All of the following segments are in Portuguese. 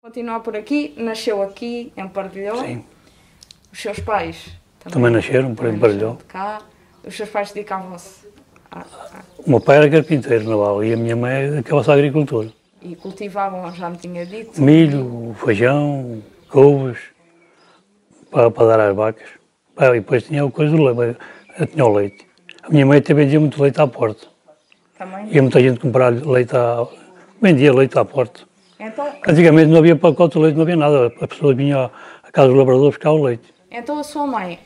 Continuar por aqui, nasceu aqui em Pardilhó. Sim. Os seus pais Também nasceram por em Pardilhó. de cá. Os seus pais dedicavam-se O meu pai era carpinteiro naval e a minha mãe dedicava-se à agricultura. e cultivavam, já me tinha dito. Milho, feijão, couves, para dar às vacas. E depois tinha a coisa do leite, tinha o leite. A minha mãe também vendia muito leite à porta. Também. Ia muita gente comprar leite vendia leite à porta. Então, Antigamente não havia pacote de leite, não havia nada. A pessoa vinha à casa do labrador buscar o leite. então a sua mãe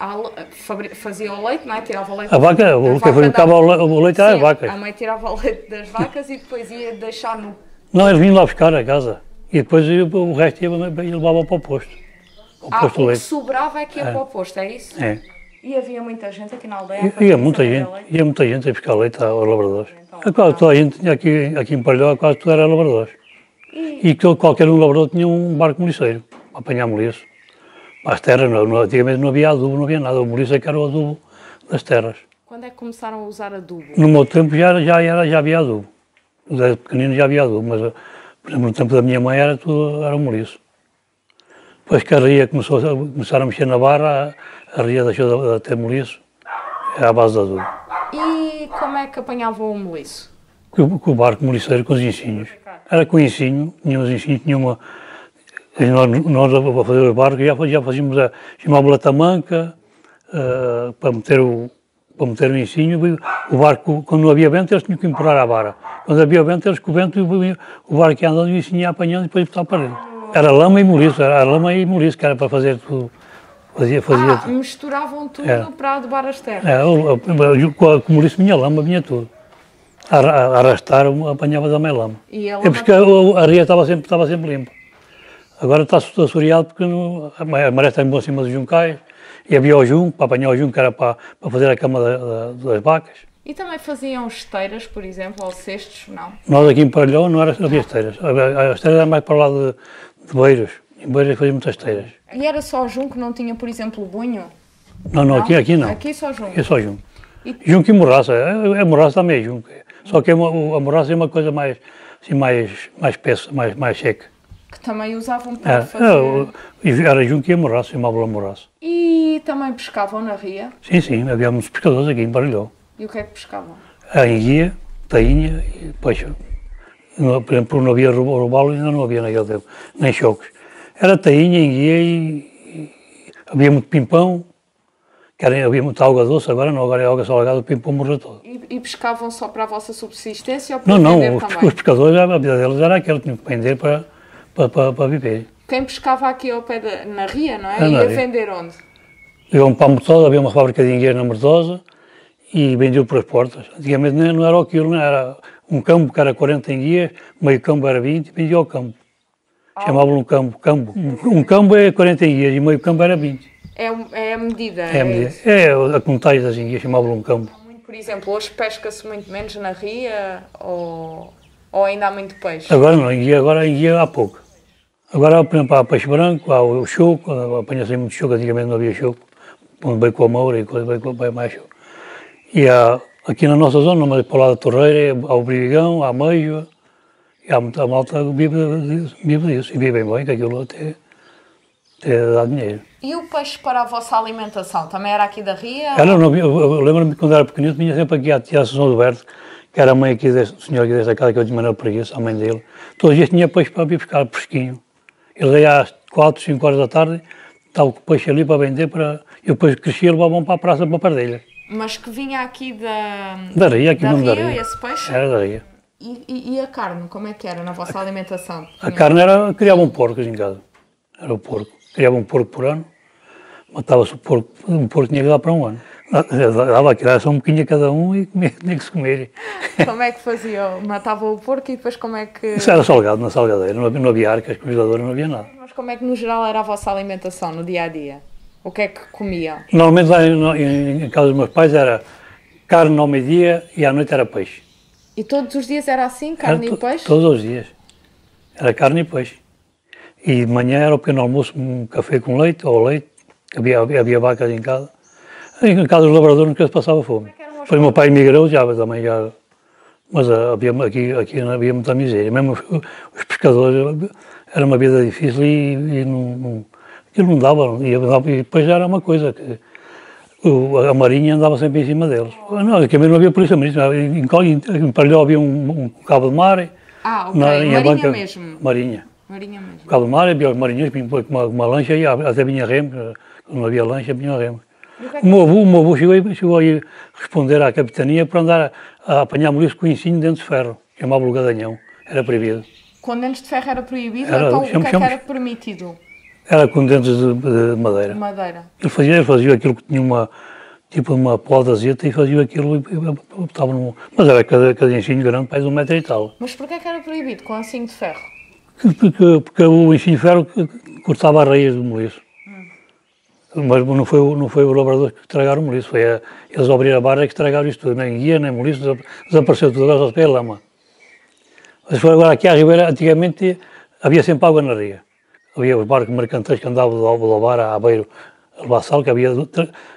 fazia o leite, não é? Tirava o leite. A vaca, quem fabricava o leite era as vacas. A mãe tirava o leite das vacas e depois ia deixar no... Não, eles vinham lá buscar a casa. E depois o resto ia levava para o posto. Para o posto de o que leite. sobrava é que ia para o posto, é isso? É. E havia muita gente aqui na aldeia? Ia muita gente a buscar leite aos labradores. Quase toda a gente tinha aqui em Palhó, quase tudo era labradores. E qualquer um labrador tinha um barco moliceiro para apanhar moliço. Para as terras, antigamente não havia adubo, não havia nada. O moliço é que era o adubo das terras. Quando é que começaram a usar adubo? No meu tempo já havia adubo. Desde pequenino já havia adubo, mas por exemplo, no tempo da minha mãe era o moliço. Depois que a ria começaram a mexer na barra, a ria deixou de ter moliço, é à base de adubo. E como é que apanhavam o moliço? Com o barco moliceiro, com os ensinhos. Era com ensinho, tinha uns ensinhos, tinha uma... Nós a fazer os barcos já fazíamos uma bolatamanca para meter o ensinho. O barco, quando não havia vento, eles tinham que empurrar a vara. Quando havia vento, eles com o vento, o barco ia andando e o ensinho ia apanhando e depois botava para dentro. Era lama e moliço, que era para fazer tudo. Fazia tudo. Misturavam tudo para adubar as terras. Com o moliço vinha lama, vinha tudo. A arrastar, apanhava também lama. É porque a ria estava sempre limpa. Agora está assoreado porque a maré está em cima dos juncais e havia o junco, para apanhar o junco, que era para fazer a cama das vacas. E também faziam esteiras, por exemplo, ou cestos, não? Nós aqui em Parelhão não havia esteiras. As esteiras eram mais para lá de Beiras. Em Beiras fazia muitas esteiras. E era só junco, não tinha, por exemplo, bunho? Não, aqui não. Aqui só junco? Aqui é só junco. Junco e morraça. A morraça também é junco. Só que a morraça é uma coisa mais espessa, mais seca. Que também usavam para fazer... Era junco e a morraça, chamava-lhe a morraça. E também pescavam na ria? Sim, havia muitos pescadores aqui em Parelhão. E o que é que pescavam? A enguia, tainha e peixe. Por exemplo, não havia robalo, ainda não havia naquele tempo, nem choques. Era tainha, enguia e havia muito pimpão, havia muita alga doce, agora não, agora é alga salgada, o pimpão morreu todo. E pescavam só para a vossa subsistência ou para Não, vender também? Os pescadores, a vida deles era aquela, tinham que vender para viver. Quem pescava aqui ao pé na ria, não é? Ia vender onde? Iam para a Mortosa, havia uma fábrica de enguias na Mortosa e vendiam por as portas. Antigamente não era o quilo, não era um campo que era 40 enguias, meio campo era 20 e vendia ao campo. Chamavam-lhe um campo. Um campo é 40 enguias e meio campo era 20. É a medida? É a medida. É a contagem das enguias, chamavam-lhe um campo. Por exemplo, hoje pesca-se muito menos na ria ou ainda há muito peixe? Agora não, agora a enguia há pouco. Agora, por exemplo, há peixe branco, há o choco, apanha-se muito choco, antigamente não havia choco, veio com a moura e veio mais choco. E aqui na nossa zona, mas para o lado da Torreira, há o Brigão, há a Meijoa, e há muita malta que vive disso, e vivem bem, que aquilo até dá dinheiro. E o peixe para a vossa alimentação, também era aqui da ria? Eu lembro-me quando era pequenino, vinha sempre aqui à Associação do Berto, que era a mãe aqui do senhor aqui desta casa, que eu tinha Manuel Preguiça, a mãe dele. Todos os dias tinha peixe para vir buscar, fresquinho. Ele ia às 4, 5 horas da tarde, estava com o peixe ali para vender, e depois crescia e levavam para a praça para Pardelha. Mas que vinha aqui da ria, aqui não da ria. Esse peixe? Era da ria. E a carne, como é que era na vossa alimentação? A carne criavam porcos em casa. Era o porco. Criavam um porco por ano, matava-se o porco tinha que dar para um ano. Dava aquilo, era só um bocadinho a cada um e tinha que se comer. Como é que faziam? Matavam o porco e depois como é que... Isso era salgado, na salgadeira, não havia arcas, congeladoras, não havia nada. Mas como é que no geral era a vossa alimentação no dia-a-dia? O que é que comiam? Normalmente lá em casa dos meus pais era carne ao meio-dia e à noite era peixe. E todos os dias era assim, carne e peixe? Todos os dias. Era carne e peixe. E de manhã era o pequeno almoço, um café com leite, ou leite, havia vacas em casa. Em casa dos labradores nunca se passava fome. Depois o meu pai emigrou, mas aqui não havia muita miséria. Mesmo os pescadores, era uma vida difícil e aquilo não dava, e depois já era uma coisa que a Marinha andava sempre em cima deles. Não, também não havia polícia marítima, em Palhau havia um cabo de mar. Ok, Marinha banca, mesmo. Marinha. Marinha mesmo. Cabo de mar, havia os marinheiros, com uma lancha, e até vinha remo, quando não havia lancha, vinha remo. O meu avô chegou a ir responder à capitania por andar a apanhar moliço com ensinho de dentes de ferro, chamava-o gadanhão, era proibido. Com dentes de ferro era proibido, então o que é que era permitido? Era com dentes de madeira. Madeira. Ele fazia aquilo que tinha uma podazeta e fazia aquilo e botava num... Mas era cada ensinho grande, mais 1 metro e tal. Mas porquê que era proibido com ensinho de ferro? Porque o ensinho de ferro cortava as raízes do moliço. Mas não foi os lavradores que estragaram o moliço, eles ao abrir a barra que estragaram isto tudo, nem guia, nem moliço, desapareceu tudo, agora só se vê a lama. Mas foi agora aqui à Ribeira, antigamente havia sempre água na ria. Havia os barcos mercantis que andavam do Ovar a Aveiro a levar sal, que havia,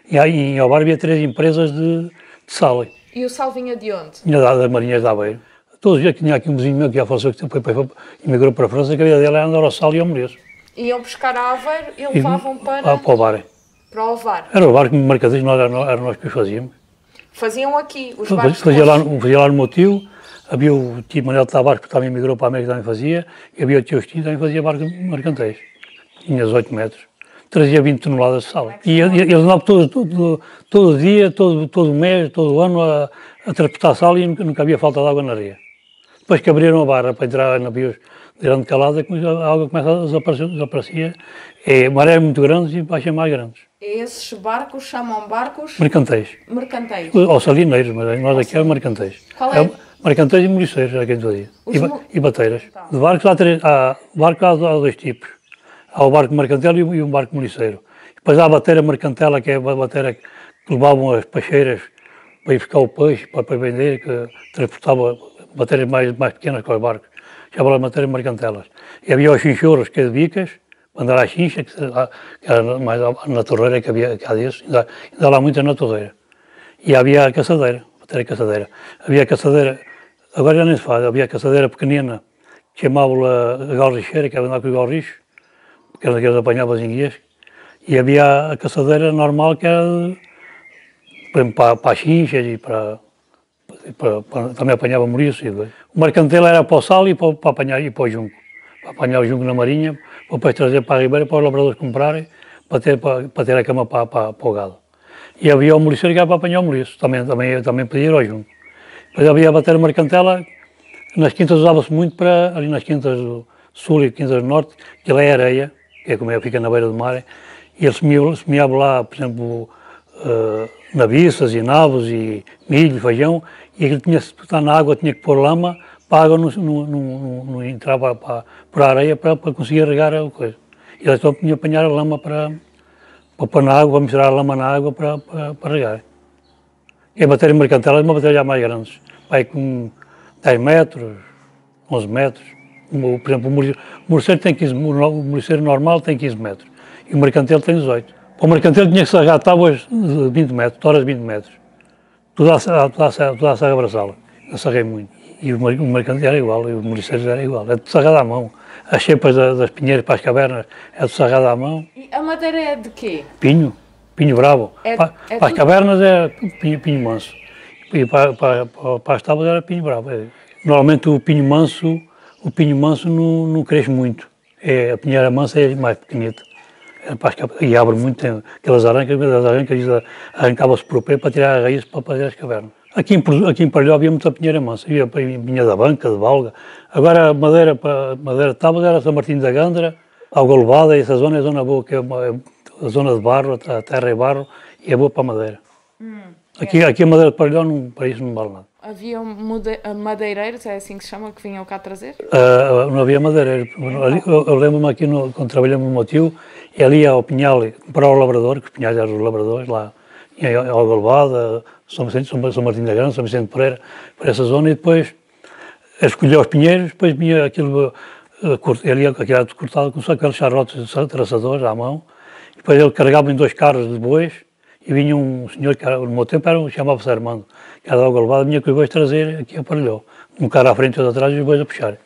e em Ovar havia 3 empresas de sal. E o sal vinha de onde? Vinha das Marinhas de Aveiro. Todos os dias que tinha aqui um vizinho meu que já faleceu, que emigrou para a França, que a vida dele era andar ao sal e ao moliço. Iam buscar a Aveiro e levavam para o Ovar. Para o Ovar. Era o barco mercantis, era nós que os fazíamos. Faziam aqui, os barcos. Fazia lá no meu tio, havia o tio Manuel de Tavares, que também emigrou para a América, também fazia, e havia o tio Agostinho, também fazia barcos mercantis. Tinha 18 metros, trazia 20 toneladas de sal. E eles andavam todo dia, todo mês, todo ano a transportar sal e nunca havia falta de água na ria. Depois que abriram a barra para entrar em navios de grande calada, a água começa a desaparecia. Marés muito grandes e baixas mais grandes. E esses barcos chamam barcos? Mercantis. Mercantis. Ou salineiros, mas nós aqui é mercantis. Qual é? Mercantis e moliceiros, é quem fazia. E bateiras. De barcos há 2 tipos. Há o barco mercantil e um barco moliceiro. Depois há a bateira mercantela, que é a bateira que levavam as peixeiras para ir buscar o peixe, para vender, que transportava bateiras mais pequenas que os barcos. Chamavam-las bateiras mercantelas. E havia os chinchorros, que é de bicas, para andar à chincha, que era mais na torreira que há desses, ainda lá muitas na torreira. E havia a caçadeira, a bateira caçadeira. Havia a caçadeira, agora já nem se faz, havia a caçadeira pequenina, que chamavam-la a galricheira, que era andar com os galrichos, que eles apanhavam as enguias, e havia a caçadeira normal, que era para as chinchas e também apanhava moliço. O mercantil era para o sal e para apanhar e para o junco. Para apanhar o junco na marinha, para depois trazer para a Ribeira, para os lavradores comprarem, para ter a cama para o gado. E havia o moliceiro que era para apanhar o moliço, também podia ir ao junco. Depois havia a bateira mercantela, nas quintas usava-se muito ali nas quintas do sul e quintas do norte, que lá é areia, que é como fica na beira do mar, e eles semeavam lá, por exemplo, nabiças e nabos e milho, feijão, e aquilo tinha que estar na água, tinha que pôr lama, para a água não entrar por a areia para conseguir regar a coisa. E eles então tinham que apanhar a lama para pôr na água, para misturar a lama na água para regar. E a bateria mercantil é uma bateria já mais grande, vai com 10 metros, 11 metros. Por exemplo, o moliceiro tem 15, o moliceiro normal tem 15 metros e o mercantil tem 18. O mercantil tinha que sarrar tábuas de 20 metros, toras de 20 metros. Toda a serra abraçá-la. Eu sarrei muito. E o mercantil era igual, e o moliceiro era igual. É tudo sarrado à mão. As chepas das pinheiras para as cavernas é tudo sarrado à mão. E a madeira é de quê? Pinho bravo. Para as cavernas é pinho manso. E para as tábuas era pinho bravo. Normalmente o pinho manso não cresce muito. A pinheira mansa é mais pequenita. E abre muito, tem aquelas arancas arrancava-se por o pé para tirar as raízes para fazer as cavernas. Aqui em Palhau havia muita pinheira mansa, havia pinha da Banca, de Valga. Agora a madeira de tábuas era São Martinho da Gândara, Água Levada, essa zona é a zona boa, que é a zona de barro, a terra é barro, e é boa para a madeira. Aqui a madeira de Palhau, para isso não vale nada. Havia madeireiros, é assim que se chama, que vinham cá trazer? Não havia madeireiros. Eu lembro-me aqui, quando trabalhamos no meu tio, ali ao Pinhal, para o lavrador, que os Pinhais eram os lavradores, lá em Água Levada, São Martinho da Grande, São Vicente Pereira, para essa zona, e depois escolhia os pinheiros, depois vinha aquilo era cortado com aqueles charrotes traçadores à mão, e depois ele carregava em 2 carros de bois, e vinha um senhor que no meu tempo chamava-se Armando, que era da Água Levada, vinha com os bois trazer aqui a Palhau, um carro à frente e outro atrás e os bois a puxar.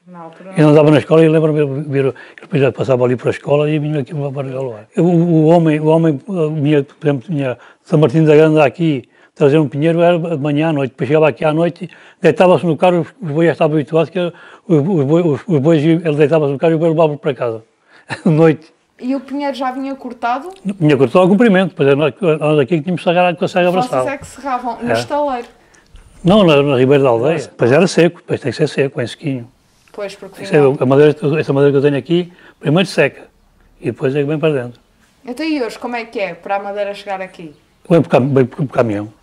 Na altura Eu não andava na escola e lembro-me de ver, depois já passava ali para a escola e vinha aqui para o ar. O homem vinha, por exemplo, tinha São Martinho da Grande aqui, trazer um pinheiro, era de manhã à noite, depois chegava aqui à noite, deitava-se no carro, os bois já estavam habituados, que os bois, ele deitava-se no carro e o boi levava para casa, à noite. E o pinheiro já vinha cortado? Vinha cortado ao comprimento, depois nós aqui tínhamos que serrar com a serra abraçada. Vocês é que serravam no estaleiro? Não, na Ribeira da Aldeia, depois era seco, depois tem que ser seco, bem sequinho. Pois, porque Essa madeira que eu tenho aqui, primeiro seca e depois é que vem para dentro. Então e hoje, como é que é para a madeira chegar aqui? Vem por caminhão.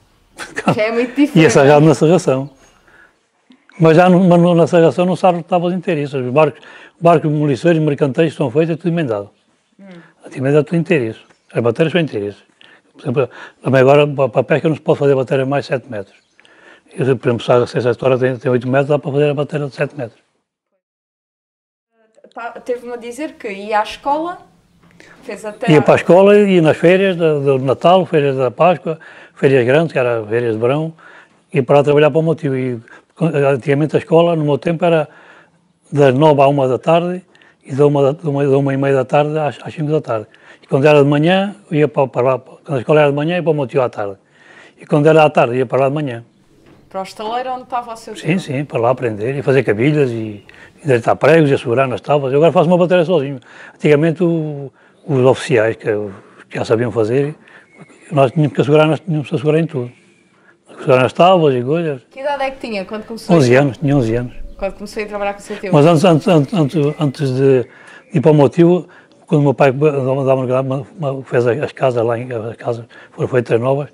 Já é muito diferente. E é serrado na serração. Mas já na serração não sabe estava os inteiriços. Os barcos moliceiros, mercantéis são feitos, é tudo emendado. Antigamente é tudo inteiriço. As baterias são inteiriças. Por exemplo, também agora para a pesca não se pode fazer bateria mais de 7 metros. Eu, por exemplo, se essa história tem 8 metros, dá para fazer a bateria de 7 metros. Teve-me a dizer que ia à escola, fez até... Ia para a escola, ia nas férias do Natal, férias da Páscoa, férias grandes, que era férias de verão, ia para lá trabalhar para o meu tio. E, antigamente a escola, no meu tempo, era das 9 à 1 da tarde e de 1 e meia da tarde às 5 da tarde. E quando era de manhã, ia para lá, quando a escola era de manhã, ia para o meu tio à tarde. E quando era à tarde, ia para lá de manhã. Para o estaleiro onde estava o seu tio? Sim, sim, para lá aprender e fazer cabilhas e deitar pregos e assegurar nas tábuas. Eu agora faço uma bateria sozinho. Antigamente os oficiais que já sabiam fazer, nós tínhamos que assegurar em tudo. Assegurar nas tábuas e coisas. Que idade é que tinha quando começou 11 anos, tinha 11 anos. Quando comecei a trabalhar com o seu tio? Mas antes de ir para o meu tio, quando o meu pai fez as casas lá, as casas foram feitas novas,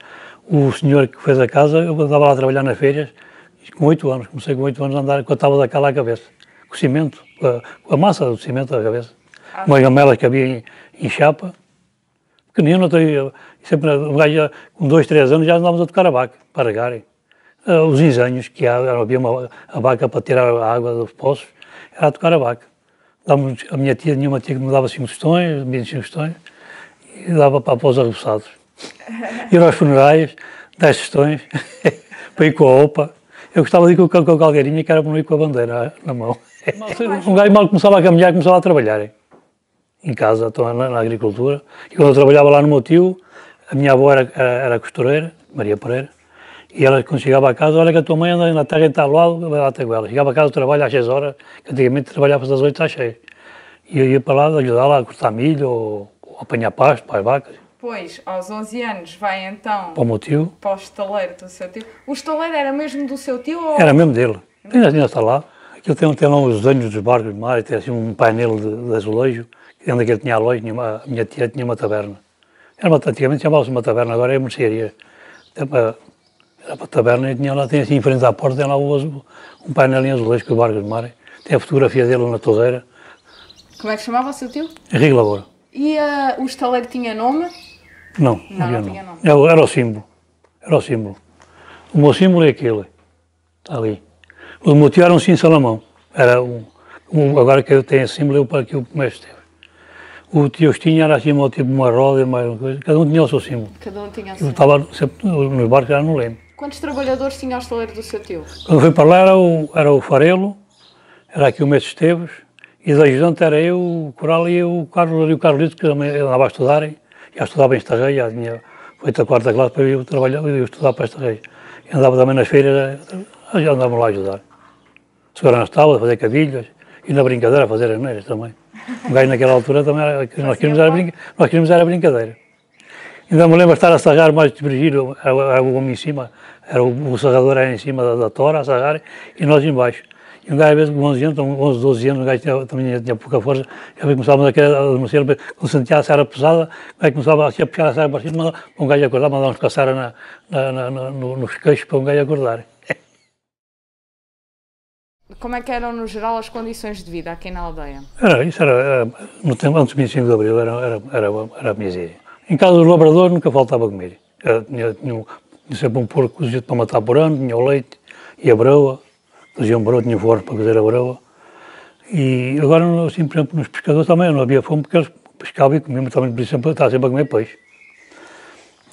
o senhor que fez a casa, eu andava lá a trabalhar nas feiras, com 8 anos, comecei com 8 anos a andar com a tábua daquela à cabeça, com cimento, com a massa do cimento à cabeça. Umas gamelas que havia em chapa, pequenino, sempre, com 2, 3 anos já andávamos a tocar a vaca, para regarem. Os engenhos, que havia a vaca para tirar a água dos poços, era a tocar a vaca. A minha tia, tinha uma tia que me dava 5 tostões, 25 tostões, e dava para os arreboçados. Ir aos funerais, 10 tostões, para ir com a OPA. Eu gostava de ir com a galgueirinha, que era para não ir com a bandeira na mão. Um gajo mal começava a caminhar, começava a trabalhar em casa, na agricultura. E quando eu trabalhava lá no meu tio, a minha avó era costureira, Maria Pereira, e ela, quando chegava a casa, olha que a tua mãe anda na terra em tal lado, vai lá até com ela. Chegava a casa do trabalho às 6 horas, que antigamente trabalhava das 8 às 6. E eu ia para lá ajudar lá a cortar milho ou apanhar pasto para as vacas. Pois, aos 11 anos vai então para o meu tio. Para o estaleiro do seu tio. O estaleiro era mesmo do seu tio? Ou... Era mesmo dele. Ainda está lá. Aquilo tem lá os desenhos dos barcos de mar, tem assim um painel de azulejo, onde aquele tinha loja, a minha tia tinha uma taberna. Antigamente chamava-se uma taberna, agora é mercearia. Era para a taberna e tinha lá, tem assim em frente à porta, tem lá um painel em azulejo com os barcos de mar. Tem a fotografia dele na torreira. Como é que chamava o seu tio? Henrique Lavoura. E o estaleiro tinha nome? Não tinha nome. Era o símbolo. Era o símbolo. O meu símbolo é aquele. Está ali. O meu tio era um sim Salamão. Era agora que eu tenho esse símbolo, eu para aqui o mestre teve. O tio Agostinho era assim, tipo uma roda, mais uma coisa. Cada um tinha o seu símbolo. Cada um tinha o seu. Eu estava sempre nos barcos, já não lembro. Quantos trabalhadores tinha o estaleiro do seu tio? Quando fui para lá era o Farelo, era aqui o mestre Esteves, e da ajudante era eu, o Coral e o Carlito, que também andava a estudarem. Já estudava em Estarreia, já tinha feito a 4ª classe para eu trabalhar e estudar para Estarreia. E andava também nas feiras, já andávamos lá a ajudar. Segurar nas tábuas, fazer cabilhas e na brincadeira fazer aneiras também. Um gajo naquela altura também nós queríamos era brincadeira. Ainda me lembro de estar a sarrar mais de Virgílio, era o homem em cima, o sarrador era em cima da tora a sarrar e nós em baixo. E um gajo, às vezes, com 11 anos, 11, 12 anos, um gajo também tinha pouca força, já começávamos a querer adormecer, quando sentia a serra pesada, o gajo começava a puxar a serra para cima, para um gajo acordar, mandávamos com a serra nos queixos para um gajo acordar. Como é que eram, no geral, as condições de vida aqui na aldeia? Era no tempo, antes do 25 de Abril, era miséria. Em casa dos labradores nunca faltava comer. Tinha sempre um porco cozido para matar por ano, tinha o leite e a broa. Faziam broa, tinha forno para cozer a broa. E agora, assim, por exemplo, nos pescadores também não havia fome, porque eles pescavam e comiam, também por exemplo, estava sempre a comer peixe.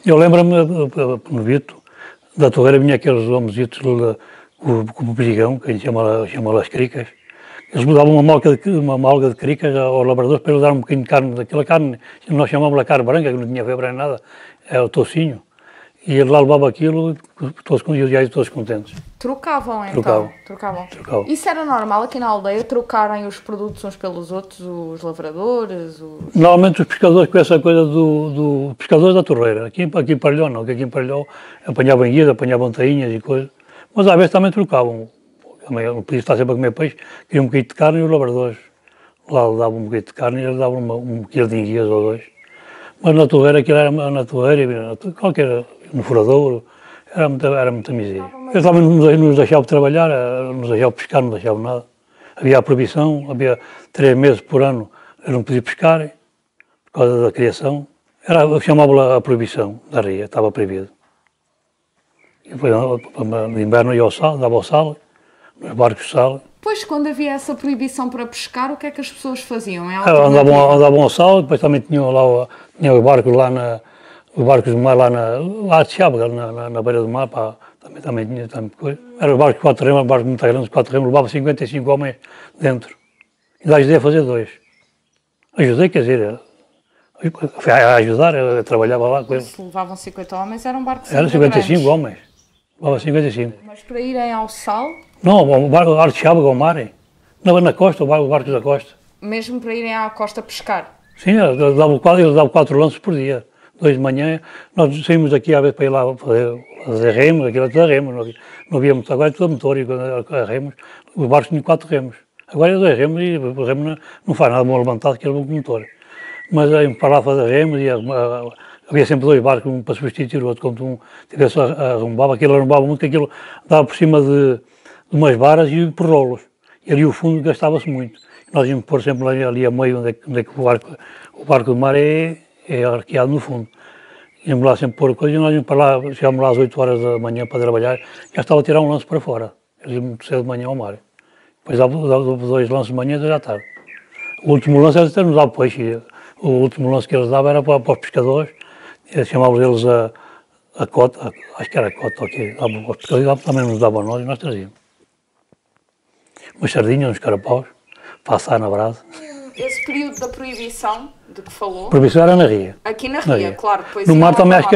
Eu lembro-me, no Vito, da torreira vinha aqueles homenzitos com o perdigão, que a gente chama as cricas, Eles davam uma malga de cricas aos labradores para eles darem um bocadinho de carne, daquela carne, nós chamávamos a carne branca, que não tinha febre nem nada, é o toucinho. E ele lá levava aquilo e todos contentes. Trocavam então? Trocavam. Isso era normal aqui na aldeia, trocarem os produtos uns pelos outros, os lavradores? Normalmente os pescadores com essa coisa do pescadores da torreira. Aqui em Parelhão não, que aqui em Parelhão apanhavam guias, apanhavam tainhas e coisas. Mas às vezes também trocavam. Eu não podia estar sempre a comer peixe, queria um bocadinho de carne e os labradores lá davam um bocadinho de carne e eles davam um quilo de enguias ou dois. Mas na torreira, aquilo era na torreira, qualquer, no furadouro, era muita miséria. Eles também não nos deixavam trabalhar, não nos deixavam pescar, não deixavam nada. Havia a proibição, havia 3 meses por ano, eu não podia pescar, por causa da criação. Eu chamava-lhe a proibição da ria, estava proibido. E depois, no inverno ia ao sal, dava ao sal, nos barcos de sal. Pois, quando havia essa proibição para pescar, o que é que as pessoas faziam? Andavam ao sal, depois também tinham lá os barcos lá os barcos do mar lá de Chábega, na beira do mar, pá, também tinha coisa. Eram os barcos de 4 remos, barcos muito grandes, 4 remos, levava 55 homens dentro. E lá ajudei a fazer 2. Ajudei, quer dizer, a ajudar, eu trabalhava lá com eles. Se levavam 50 homens, eram barcos eram 55 grandes. Homens, levava 55. Mas para irem ao sal? Não, o barco de Chábega, ao mar, na costa, o barco da costa. Mesmo para irem à costa pescar? Sim, eles davam 4 lanços por dia. 2 de manhã, nós saímos daqui à vez para ir lá fazer remos, aquilo é tudo a remos, não havia motor, agora é tudo a motor, e a remos, os barcos tinham 4 remos. Agora é 2 remos e o remo não faz nada bom levantado, que é o motor. Mas aí para lá fazer remos e havia sempre 2 barcos, um para substituir o outro, quando um tivesse arrombava, aquilo arrombava muito, que aquilo dava por cima de umas varas e por rolos. E ali o fundo gastava-se muito. Nós íamos pôr sempre ali a meio, onde é que o barco do mar é arqueado no fundo. Íamos lá sempre pôr coisa e nós íamos para lá, chegámos lá às 8 horas da manhã para trabalhar, já estava a tirar um lance para fora. Eles iam muito cedo de manhã ao mar. Depois dava 2 lances de manhã e 2 à tarde. O último lance era até nos dar peixe. O último lance que eles davam era para os pescadores, chamavam eles a cota, acho que era a cota, ok. Os pescadores também nos davam a nós e nós trazíamos. Umas sardinhas, uns carapaus, para assar na brasa. Esse período da proibição, de que falou? A proibição era na ria. Aqui na ria, claro. Depois no mar também acho que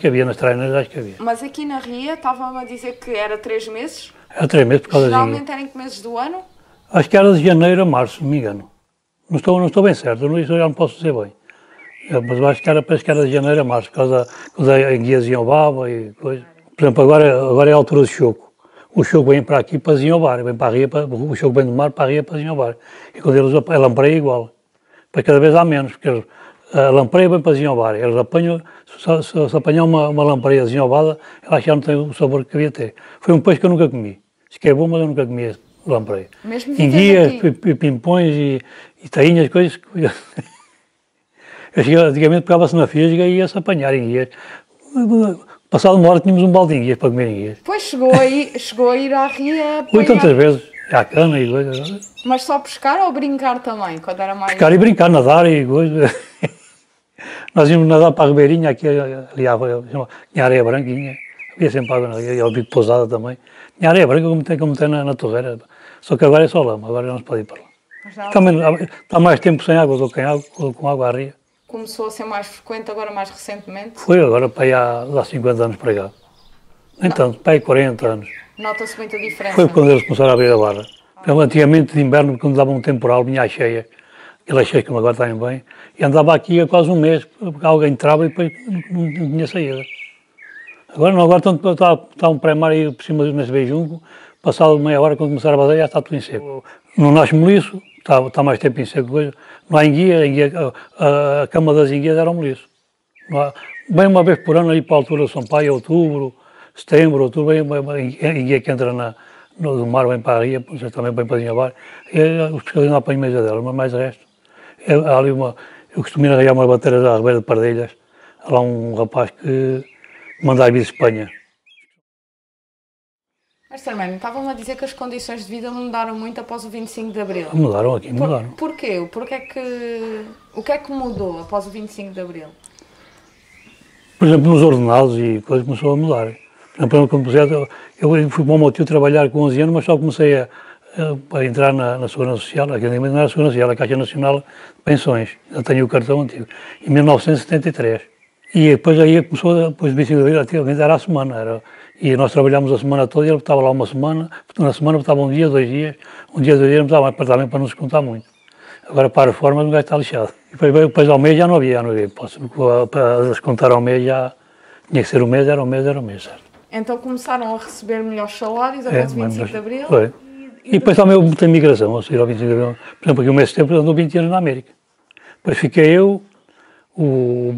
havia, nas traineiras acho que havia. Mas aqui na ria, estava-me a dizer que era 3 meses? Era 3 meses por causa disso. Geralmente era em que meses do ano? Acho que era de janeiro a março, se não me engano. Não estou bem certo, isso eu já não posso dizer bem. Mas eu acho que parece que era de janeiro a março, por causa da enguias iam baba e coisa. Por exemplo, agora é a altura do choco. O choco vem para aqui para Zinhobar, vem para a ria, o choco vem do mar para a ria para Zinhobar. E quando eles a lampreia é igual. Mas cada vez há menos, porque a lampreia vem para Zinhobar. Eles apanham, se apanhar uma lampreia desenhovada, ela já não tem o sabor que devia ter. Foi um peixe que eu nunca comi. Diz que é bom, mas eu nunca comi lampreia. Enguias, pimpões e tainhas, coisas. Antigamente pegava-se na fisga e ia-se apanhar enguias. Passado uma hora tínhamos um balde de enguias para comer enguias. Pois chegou a ir à ria. Fui tantas vezes, à cana e coisas. Mas só pescar ou brincar também, quando era mais... Pescar e brincar, nadar e coisas. Nós íamos nadar para a ribeirinha, aqui ali tinha areia branquinha. Havia sempre água na ria, e ao bico pousada também. Tinha areia branca como tem na torreira. Só que agora é só lama, agora não se pode ir para lá. Também está mais tempo sem água do que com água à ria. Começou a ser mais frequente agora mais recentemente? Foi agora para aí há 50 anos para cá. Nem tanto, para aí 40 anos. Nota-se muita diferença? Foi quando eles começaram a abrir a barra. Então, antigamente de inverno, quando dava um temporal, vinha à cheia. Aquelas cheias como agora está bem. E andava aqui há quase um mês, porque alguém entrava e depois não tinha saída. Agora não, agora está um pré-mar aí por cima nesse beijunco. Passado meia hora, quando começar a bater, já está tudo em seco. Não nasce moliço, está mais tempo em seco. Não há enguia, a cama das enguias era um moliço. Bem uma vez por ano, aí para a altura de São Paulo, outubro, setembro, outubro, a enguia que entra no mar, vem para a ria, também vem para Zinhobar. Os pescadores não apanham mesa dela, mas mais o resto. Há ali eu costumo ir arranjar umas bateiras à Ribeira de Pardelhas. Há lá um rapaz que manda a vir de Espanha. Mestre Arménio, estavam a dizer que as condições de vida mudaram muito após o 25 de Abril. Mudaram aqui, mudaram. Porquê? O que é que mudou após o 25 de Abril? Por exemplo, nos ordenados e coisas começou a mudar. Por exemplo, eu fui para o meu tio trabalhar com 11 anos, mas só comecei para entrar na Segurança Social, aquilo não era a Segurança Social, a Caixa Nacional de Pensões. Eu tenho o cartão antigo, em 1973. E depois aí começou, depois de 25 de abril, antigamente era a semana, e nós trabalhámos a semana toda e ele estava lá uma semana, na semana estava um dia, 2 dias, não estava mais também para não se contar muito. Agora para a reforma o gajo está lixado. E depois ao mês já não havia. Para descontar ao mês já tinha que ser o mês, era o mês, certo? Então começaram a receber melhores salários após o 25 de Abril? Foi. E depois também houve muita migração, a seguir ao 25 de Abril. Por exemplo, aqui o mês de setembro andou 20 anos na América. Depois fiquei eu, o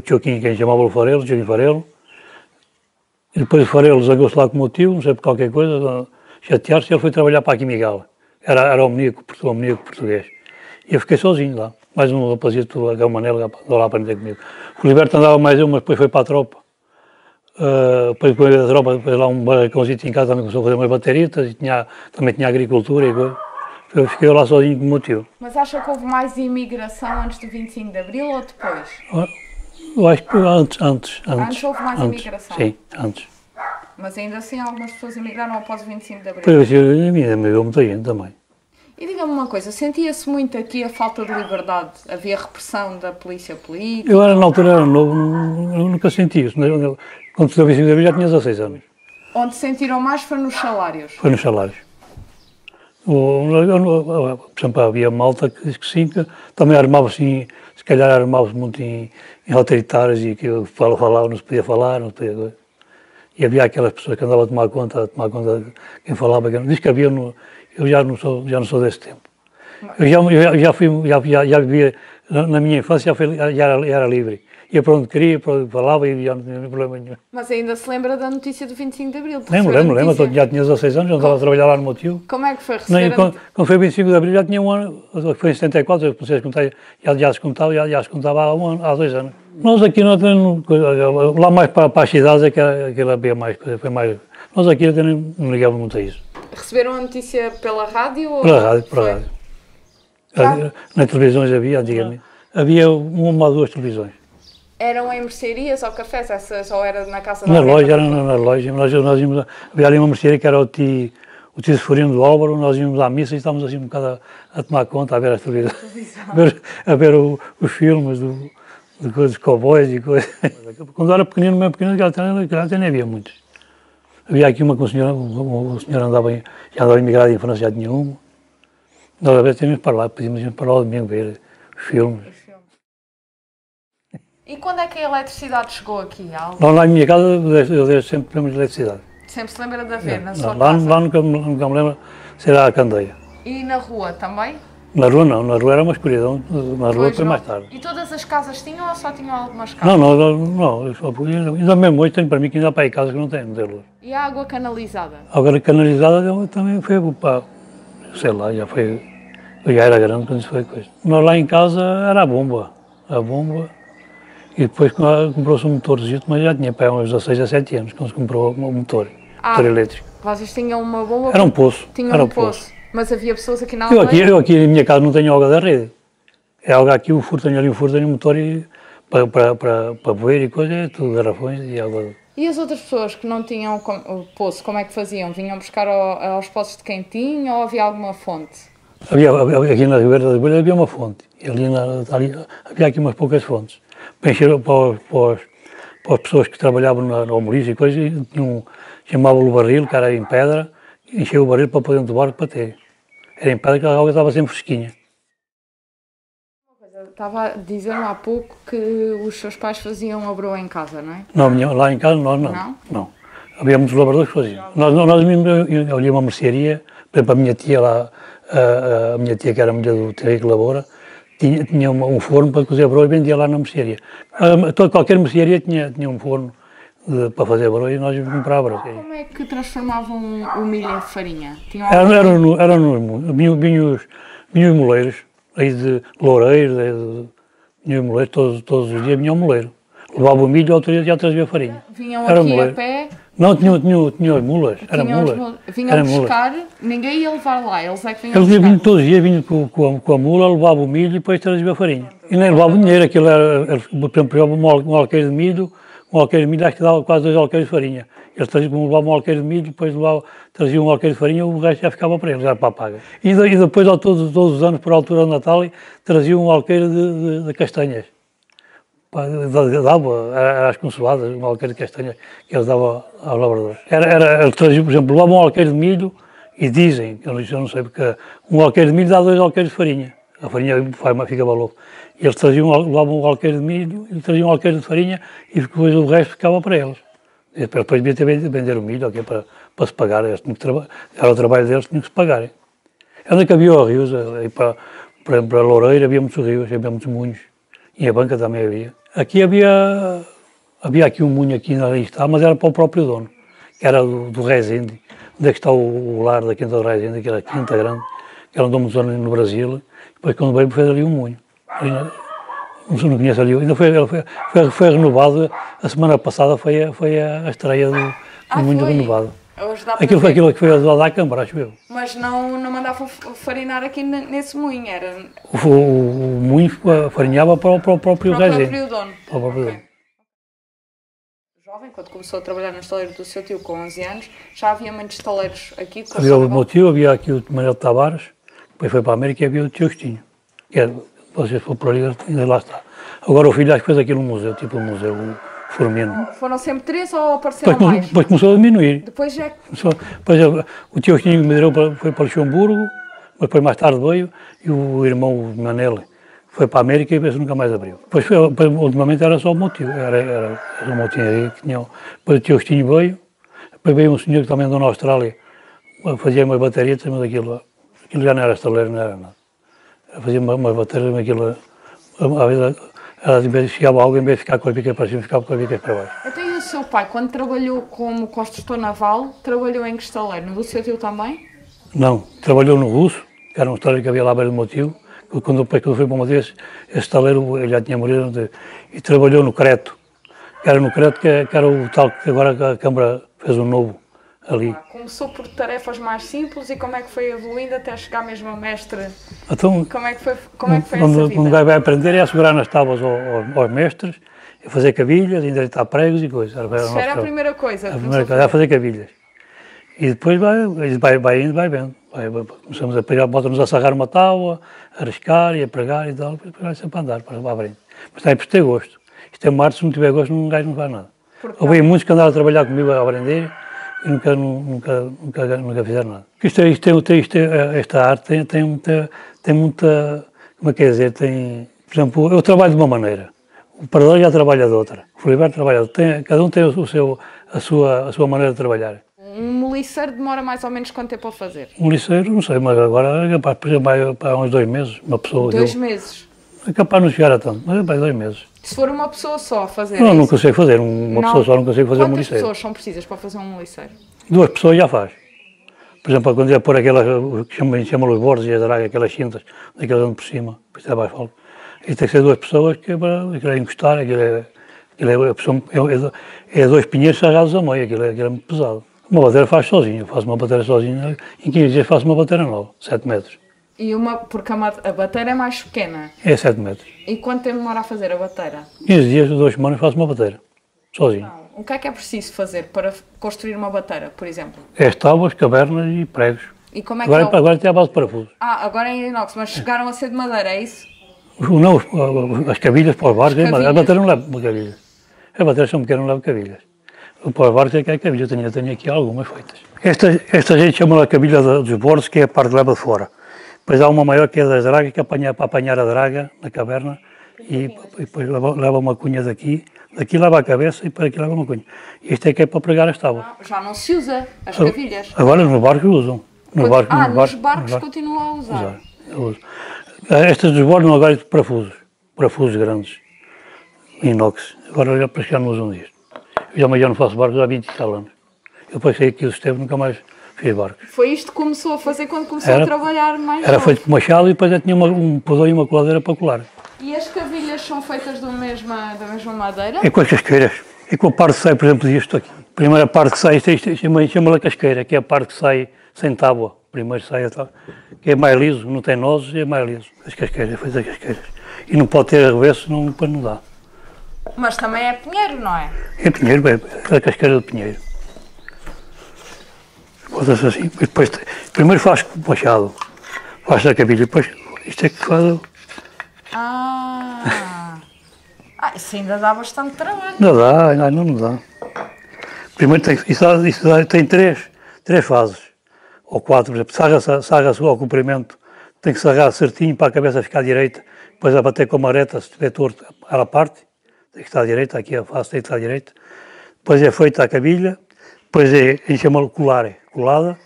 Joaquim, quem chamava o Farelo, Joaquim Farelo. E depois o Farelo zangou-se lá com o meu tio, não sei por qualquer coisa, chatear-se, e ele foi trabalhar para a Quimigala. Era hominíaco português. E eu fiquei sozinho lá. Mais um rapazito, a Manela, lá para aprender comigo. O Liberto andava mais eu, mas depois foi para a tropa. Depois da tropa, depois lá um barracãozito em casa também começou a fazer umas bateritas, e também tinha agricultura e coisa. Eu fiquei lá sozinho com o meu tio. Mas acha que houve mais imigração antes do 25 de Abril ou depois? Eu acho que antes. Antes houve mais imigração? Sim, antes. Mas ainda assim algumas pessoas imigraram após o 25 de Abril? Pois, emigrou muita gente também. E diga-me uma coisa, sentia-se muito aqui a falta de liberdade? Havia repressão da polícia política? Eu na altura era novo, eu nunca senti isso. Quando se deu o 25 de Abril já tinha 16 anos. Onde sentiram mais foi nos salários? Foi nos salários. Por exemplo, havia malta que diz que sim, que também armava-se, se calhar armava-se muito em autoritários e que falava, não se podia falar, não se podia... E havia aquelas pessoas que andavam a tomar conta de quem falava. Diz que havia, eu já não sou desse tempo. Eu já vivia, na minha infância já era livre. Ia para onde queria, para onde falava e já não tinha problema nenhum. Mas ainda se lembra da notícia do 25 de Abril? Lembro, já tinha 16 anos, já estava a trabalhar lá no meu tio. Como é que foi receber quando foi o 25 de Abril já tinha um ano, foi em 74, eu comecei a contar, já se contava há 2 anos. Nós aqui não temos, lá mais para as cidades é que havia mais coisa, foi mais... Nós aqui até não ligávamos muito a isso. Receberam a notícia pela rádio? Ou pela rádio. Nas televisões havia, antigamente. Havia uma ou 2 televisões. Eram em mercearias ou cafés? Essa ou era na casa da Na loja, era na loja. Nós íamos, havia ali uma mercearia que era o tio Severino do Álvaro, nós íamos à missa e estávamos assim um bocado a tomar conta, a ver as televisões, a ver os filmes dos cowboys e coisas. Quando era pequenino, mesmo pequenino, até nem havia muitos. Havia aqui uma com o senhor já andava imigrado em França, já tinha uma. Nós às vezes tínhamos para lá, podíamos ir para lá ao domingo ver os filmes. E quando é que a eletricidade chegou aqui? Lá em minha casa eu desde sempre temos eletricidade. Sempre se lembra de haver na sua casa? Lá nunca me lembro se era a candeia. E na rua também? Na rua não, na rua era uma escuridão, na rua foi mais tarde. E todas as casas tinham ou só tinham algumas casas? Não, ainda mesmo hoje tenho para mim que ainda há para aí casas que não têm luz. E a água canalizada? A água canalizada também foi, sei lá, já era grande quando isso foi coisa. Nós lá em casa era a bomba, e depois comprou-se um motorzito, mas já tinha para uns 16 a 17 anos quando se comprou um motor elétrico. Vocês tinham uma bomba? Era um poço. Tinham um poço. Mas havia pessoas aqui na aldeia? Eu aqui na minha casa não tenho água da rede. É água aqui, tenho um motor para beber e coisa, é tudo garrafões e água. E as outras pessoas que não tinham o poço, como é que faziam? Vinham buscar aos poços de quem tinha ou havia alguma fonte? Aqui na Ribeira da Bolha havia uma fonte, e ali havia aqui umas poucas fontes. Para encher para as pessoas que trabalhavam no almoço e coisa, chamavam o barril, que era em pedra, encheu o barril para dentro do barco para ter. Era em pedra que a água estava sempre fresquinha. Estava a dizer-me há pouco que os seus pais faziam a broa em casa, não é? Não, lá em casa nós não. Havia muitos labradores que faziam. Nós eu ia uma mercearia, por exemplo, a minha tia lá, a minha tia que era mulher do Terreiro Labora, tinha um forno para cozer broa e vendia lá na mercearia. Qualquer mercearia tinha um forno para fazer broa e nós comprávamos. Como é que transformavam o milho em farinha? Vinham os moleiros, aí de Loureiros, vinham os moleiros, todos os dias vinha um moleiro. Levava o milho e já trazia a farinha. Vinham aqui a pé? Não, tinha as mulas, era mulas. Vinham buscar, ninguém ia levar lá, eles é que vinham buscar. Eles vinham todos os dias, vinham com a mula, levava o milho e depois trazia a farinha. E nem levava dinheiro, aquilo era, por exemplo, um alqueire de milho, acho que dava quase 2 alqueires de farinha. Eles levavam um alqueire de milho, depois traziam um alqueire de farinha, o resto já ficava para eles, já para a paga. E depois, todos os anos, por altura do Natal, traziam um alqueire de castanhas. Era às consoladas, um alqueire de castanhas que eles davam aos lavradores. Eles traziam, por exemplo, levavam um alqueire de milho e dizem, eu não sei porque, um alqueire de milho dá 2 alqueiros de farinha. A farinha fica louco. E eles levavam um alqueire de milho e traziam um alqueire de farinha e depois o resto ficava para eles. E depois devia ter vender o milho para se pagar. Era o trabalho deles, tinham que se pagar. Onde é que havia rios? Para a Loureira havia muitos rios, havia muitos moinhos. E a banca também havia. Aqui havia aqui um moinho aqui na lista, mas era para o próprio dono, que era do Rezende. Onde é que está o lar da Quinta do Rezende, que era a Quinta Grande, que era um dono no Brasil. Depois, quando veio, fez ali um moinho. Não conhece ali, ainda foi renovado. A semana passada foi a estreia do moinho renovado. Aquilo que foi a da Câmara, acho eu. Mas não mandavam farinar aqui nesse moinho, era? O moinho farinhava para o próprio Rezende. Para o próprio dono. Jovem, quando começou a trabalhar no estaleiro do seu tio com 11 anos, já havia muitos estaleiros aqui? Havia o meu tio, havia aqui o Manuel Tavares, depois foi para a América e havia o tio Agostinho. Vocês foram por ali, ainda lá está. Agora o filho acho que fez aquilo no museu, tipo um museu, o Formino. Foram sempre 3 ou apareceram mais? Depois começou a diminuir. Depois o tio Agostinho Medeiros foi para Luxemburgo, depois mais tarde veio, e o irmão Manel foi para a América e nunca mais abriu. Depois ultimamente era só o meu tio, era o meu tio aí que tinha. Depois o tio Agostinho veio, depois veio um senhor que também andou na Austrália, fazia umas baterias, mas aquilo já não era estaleiro, não era nada. Fazia umas baterias, mas aquilo, às vezes chegava algo, em vez de ficar com as bicas para cima, ficava com as bicas para baixo. Então e o seu pai, quando trabalhou como construtor naval, trabalhou em que estaleiro? No do seu tio também? Não, trabalhou no Russo, que era um estaleiro que havia lá à beira do meu tio. Quando foi para uma vez, esse estaleiro ele já tinha morrido, e trabalhou no Creto, que era no Creto, que era o tal que agora a Câmara fez um novo ali. Começou por tarefas mais simples e como é que foi evoluindo até chegar mesmo a mestre? Então, como é que foi essa vida? Um gajo vai aprender é a segurar nas tábuas aos mestres, a fazer cabilhas, endireitar pregos e coisas. Isso era a primeira coisa? A primeira coisa, a fazer cabilhas. E depois vai indo, vai vendo. Começamos a pegar, bota-nos a sarrar uma tábua, a riscar e a pregar e tal, depois vai sempre a andar para a frente. Mas também por ter gosto. Isto é mar, se não tiver gosto, um gajo não faz nada. Houve muitos que andaram a trabalhar comigo a aprender e nunca fizeram nada. Esta arte tem muita, como é que é dizer, por exemplo, eu trabalho de uma maneira, o parador já trabalha de outra, o Filiberto trabalha de outra, cada um tem a sua maneira de trabalhar. Um moliceiro demora mais ou menos quanto tempo a fazer? Um moliceiro, não sei, mas agora é capaz, por exemplo, vai para uns 2 meses, uma pessoa... 2 meses? É capaz de não chegar a tanto, mas é para 2 meses. Se for uma pessoa só a fazer não consigo fazer, pessoa só não consigo fazer um moliceiro. Quantas pessoas são precisas para fazer um moliceiro? 2 pessoas já faz. Por exemplo, quando ia pôr aquelas, que chama os bordos e a draga, aquelas cintas, daquelas onde por cima, por isso é mais falta. E tem que ser 2 pessoas, que é encostar, aquilo é 2 pinheiros sarrados a meio, aquilo é muito pesado. Uma bateria faz sozinho, eu faço uma bateria sozinho, em 15 dias faço uma bateria nova, 7 metros. Porque a bateria é mais pequena? É 7 metros. E quanto tempo demora a fazer a bateria? 15 dias, 2 semanas faço uma bateria, sozinho. Não. O que é preciso fazer para construir uma bateria, por exemplo? É as tábuas, cavernas e pregos. E como é agora tem a base de parafusos. Agora é em inox, mas chegaram a ser de madeira, é isso? Não, as cabilhas para os barcos, a bateria não leva cabilhas. As baterias são pequenas, não levam cabilhas. Para os barcos é que é cabilha, eu tenho aqui algumas feitas. Esta gente chama a cabilha dos bordos, que é a parte que leva de fora. Depois há uma maior que é das dragas, que é para apanhar a draga na caverna, e depois leva uma cunha daqui leva a cabeça e para aqui leva uma cunha. Este é que é para pregar as tábuas. Já não se usa as cabilhas? Agora nos barcos usam. Nos barcos continuam a usar. Estas dos bordos agora é de parafusos grandes, inox. Agora já para chegar não usam disto. Eu já não faço barcos há 20 e tal anos. Eu passei aqui o sistema, nunca mais fiz barcos. Foi isto que começou a fazer quando começou a trabalhar mais? Era feito com machado e depois eu tinha um pudor e uma coladeira para colar. E as cavilhas são feitas da mesma madeira? É com as casqueiras. É com a parte que sai, por exemplo, disto aqui. A primeira parte que sai, chama-lhe casqueira, que é a parte que sai sem tábua. Primeiro sai a tábua, que é mais liso, não tem nozes, é mais liso. As casqueiras, fez as casqueiras. E não pode ter arremesso, depois não dá. Mas também é pinheiro, não é? É pinheiro, é a casqueira de pinheiro. Corta-se assim, e depois, primeiro faz com o machado, faz a cabilha, depois isto é que faz... Isso ainda dá bastante trabalho. Não dá. Primeiro tem três fases, ou quatro, por exemplo, sarra-se ao comprimento, tem que sarrar certinho para a cabeça ficar direita, depois a bater com a mareta, se estiver torto, ela parte, tem que estar direita, aqui a face tem que estar direita, depois é feita a cabilha, depois a gente chama colada,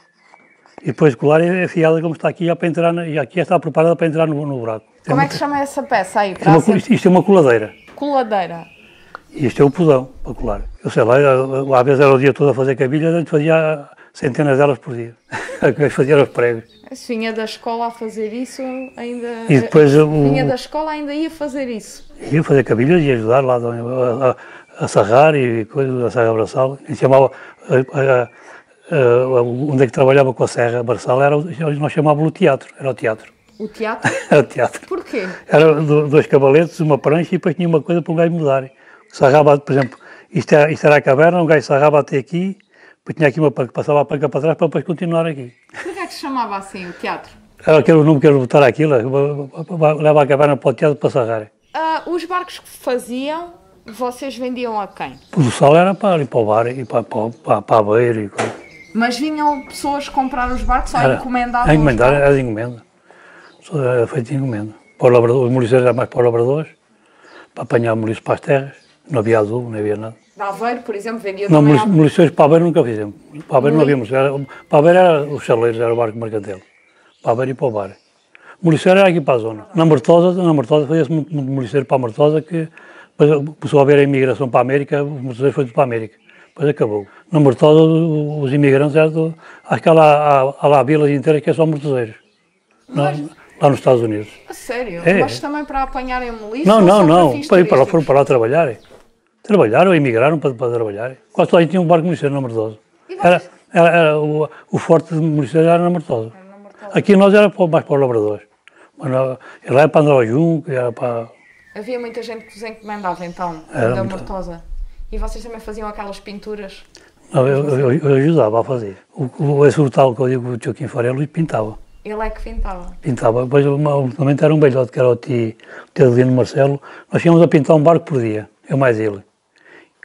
e depois de colar é afiada como está aqui, para entrar, e aqui está preparada para entrar no buraco. Como é que chama essa peça aí? Isto é uma coladeira. Coladeira. E isto é o pudão para colar. Eu sei lá, às vezes era o dia todo a fazer cabilha, a gente fazia centenas delas por dia. Fazia os pregos. Se vinha da escola a fazer isso, ainda... E depois vinha da escola ainda ia fazer isso? Ia fazer cabilhas e ajudar lá a sarrar e coisas, a serra braçal. A gente chamava... onde é que trabalhava com a serra braçal, nós chamávamos o teatro, era o teatro. O teatro? Era o teatro. Porquê? Era dois cavaletes, uma prancha e depois tinha uma coisa para um gajo mudar. Sarrava, por exemplo, isto era a caverna, um gajo sarrava até aqui, depois tinha aqui uma panca, passava a panca para trás para depois continuar aqui. Porquê é que se chamava assim o teatro? Era aquele nome que eu botar aquilo, leva a caverna para o teatro para sarrar. Os barcos que faziam, vocês vendiam a quem? O sal era para ir para o bar e para a beira e coisa. Mas vinham pessoas comprar os barcos ou encomendavam? Era de encomenda. Era feito de encomenda. Os moliceiros eram mais para os labradores, para apanhar moliços para as terras. Não havia adubo, não havia nada. Da Aveiro, por exemplo, vendia não, também... Moliceiros para a beira nunca fizemos. Para a beira não havíamos. Para a beira era os chaleiros, era o barco mercantil. Para a beira e para o bar. Moliceiro era aqui para a zona. Na Martosa fazia-se muito moliceiro para a Martosa, que depois começou a haver a imigração para a América, os moliceiros foram para a América. Depois acabou. Na Martosa, os imigrantes eram acho que há lá vilas inteiras que é só mortoseiros. Lá nos Estados Unidos. A sério? É. Mas também para apanharem moliços? Não. Foram para lá trabalharem. Trabalharam, emigraram para trabalhar. Quase toda a gente tinha um barco moliceiro na Martosa. Era o forte de moliceiro era na Martosa. Aqui nós era mais para os labradores. Mas lá era para andar ao junco, era para... Havia muita gente que vos encomendava então, da Martosa. E vocês também faziam aquelas pinturas? Não, eu ajudava a fazer. Esse brutal que eu digo, o Joaquim Farelo, pintava. Ele é que pintava? Pintava. Depois, ultimamente, era um velhote, que era o tio Adelino Marcelo. Nós íamos a pintar um barco por dia, eu mais ele.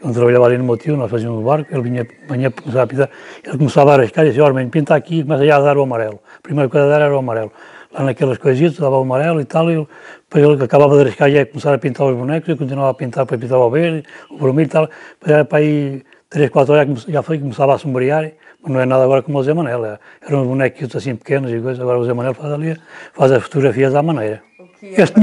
Quando trabalhava ali no meu tio, nós fazíamos um barco, ele vinha para começar a pintar. Ele começava a arriscar e dizia, olha, pinta aqui, e começa já a dar o amarelo. A primeira coisa a dar era o amarelo. Lá naquelas coisitas, dava o amarelo e tal, e depois ele acabava de arriscar e ia começar a pintar os bonecos, eu continuava a pintar, depois pintava o verde, o vermelho e tal. Depois era para aí 3, 4 horas já foi, começava a sombrear, mas não é nada agora como o Zé Manel. Eram uns bonequitos assim pequenos e coisas, agora o Zé Manel faz as fotografias à maneira. Este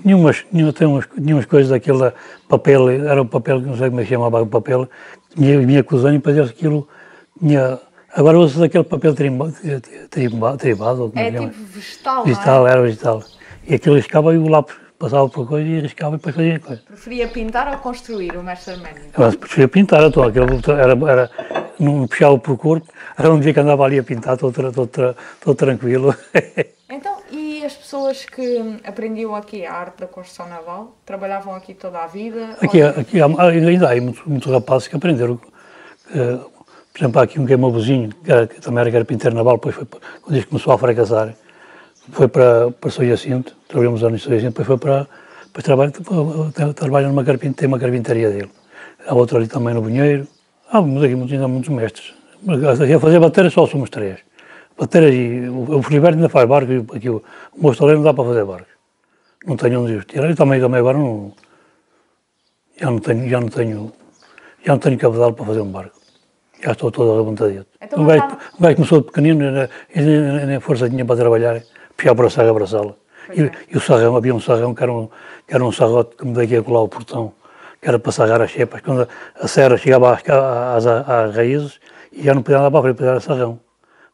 tinha umas coisas daquele papel, era um papel, não sei como é que chamava o papel, vinha cruzando e depois aquilo tinha... Agora usa daquele papel tribado. É tipo vegetal, vegetal, era vegetal. E aquilo riscava e o lápis passava por coisa e riscava e depois fazia coisa. Preferia pintar ou construir o mestre Arménio? Eu preferia pintar, não puxava por corpo, era um dia que andava ali a pintar, todo tranquilo. Então, e as pessoas que aprendiam aqui a arte da construção naval, trabalhavam aqui toda a vida? Aqui ainda há muitos rapazes que aprenderam. Por exemplo, há aqui um que é meu vizinho, que também era carpinteiro naval, depois foi, quando isto começou a fracassar, foi para São Jacinto, trabalhamos anos em São Jacinto, depois foi para trabalha numa carpintaria, tem uma carpintaria dele. Há outro ali também no Bunheiro. Ainda há muitos mestres. A fazer bateiras só somos 3. Bateiras e o Filiberto ainda faz barco, e aqui o meu estaleiro não dá para fazer barco. Não tenho onde os tirar. Eu também agora não, já não tenho cabedal para fazer um barco. Já estou todo arrebentadito. Então, um gajo começou de pequenino, nem força tinha para trabalhar, puxava para a serra abraçá-la. E o sarrão, havia um sarrão que era um sarrote que me daqui a colar o portão, que era para sarrar as chepas. Quando a serra chegava às raízes, e já não podia andar para a frente, podia dar sarrão,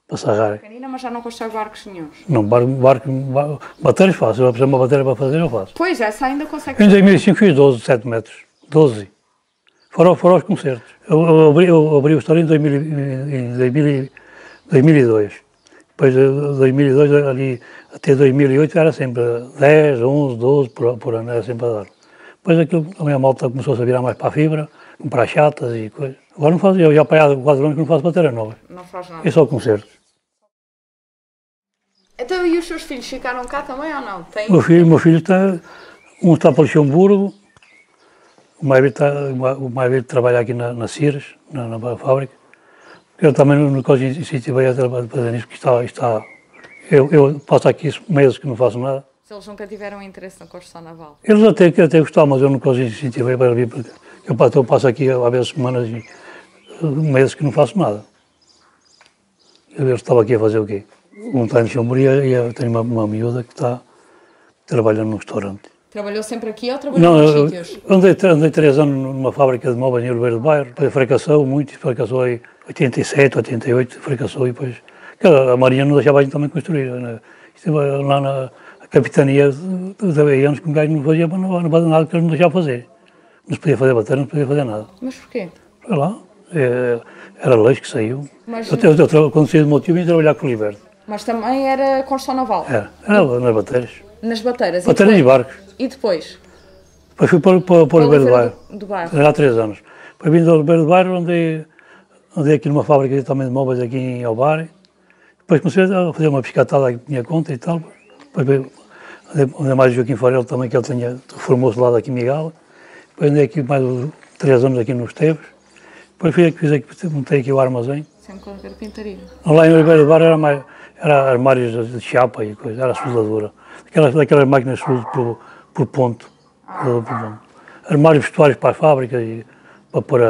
para sarrar. Pequenina, mas já não constrói barcos nenhums? Não, bateiras faço. Se eu precisar de uma bateira para fazer, eu faço. Pois, essa ainda consegue. Em 2005 fiz 12, 7 metros. 12. Fora os concertos. Eu abri o estaleiro em 2002. Depois de 2002, ali até 2008, era sempre 10, 11, 12 por ano, era sempre a dar. Depois aquilo, a minha malta começou a virar mais para a fibra, comprar chatas e coisas. Agora não faço, eu já há 4 anos que não faço bateria nova. Não faz nada. É só concertos. Então, e os seus filhos ficaram cá também ou não? O meu filho está, um está para Luxemburgo, o mais velho trabalha aqui na Ciras, na fábrica. Eu também no coisa incentivei a fazer nisso, porque eu passo aqui meses que não faço nada. Se eles nunca tiveram interesse na construção naval? Eles até gostavam, mas eu nunca os incentivei para vir, porque eu passo aqui a vezes semanas e meses que não faço nada. Eu estava aqui a fazer o quê? Um está em Luxemburgo e eu tenho uma miúda que está trabalhando num restaurante. Trabalhou sempre aqui ou trabalhou nos sítios? Andei 3 anos numa fábrica de móveis em Oliveira do Bairro, depois fracassou muito, fracassou em 87, 88, fracassou e depois... A Marinha não deixava a gente também construir, né? Lá na capitania, havia anos que um gajo não fazia nada que eles não deixavam fazer. Não se podia fazer bateria, não se podia fazer nada. Mas porquê? Sei lá, era leis que saiu. Mas... Quando saí do meu tio, vim trabalhar com o Liberto. Mas também era construção naval? Era nas bateiras. Nas bateiras? Bateiras e barcos. E depois? Depois fui para o Oliveira do Bairro. Há 3 anos. Depois vim do Oliveira do Bairro, andei aqui numa fábrica também de móveis aqui em Alvar. Depois comecei a fazer uma piscatada aqui por minha conta e tal. Depois andei mais Joaquim Farelo também, que ele reformou-se lá daqui em Miguel. Depois andei aqui mais 3 anos aqui nos Teves. Depois montei aqui o armazém. Sempre com a carpintaria. Lá em Oliveira do Bairro era armários de chapa e coisa, era soldadura. Daquelas máquinas por ponto. Armários vestuários para as fábricas e para pôr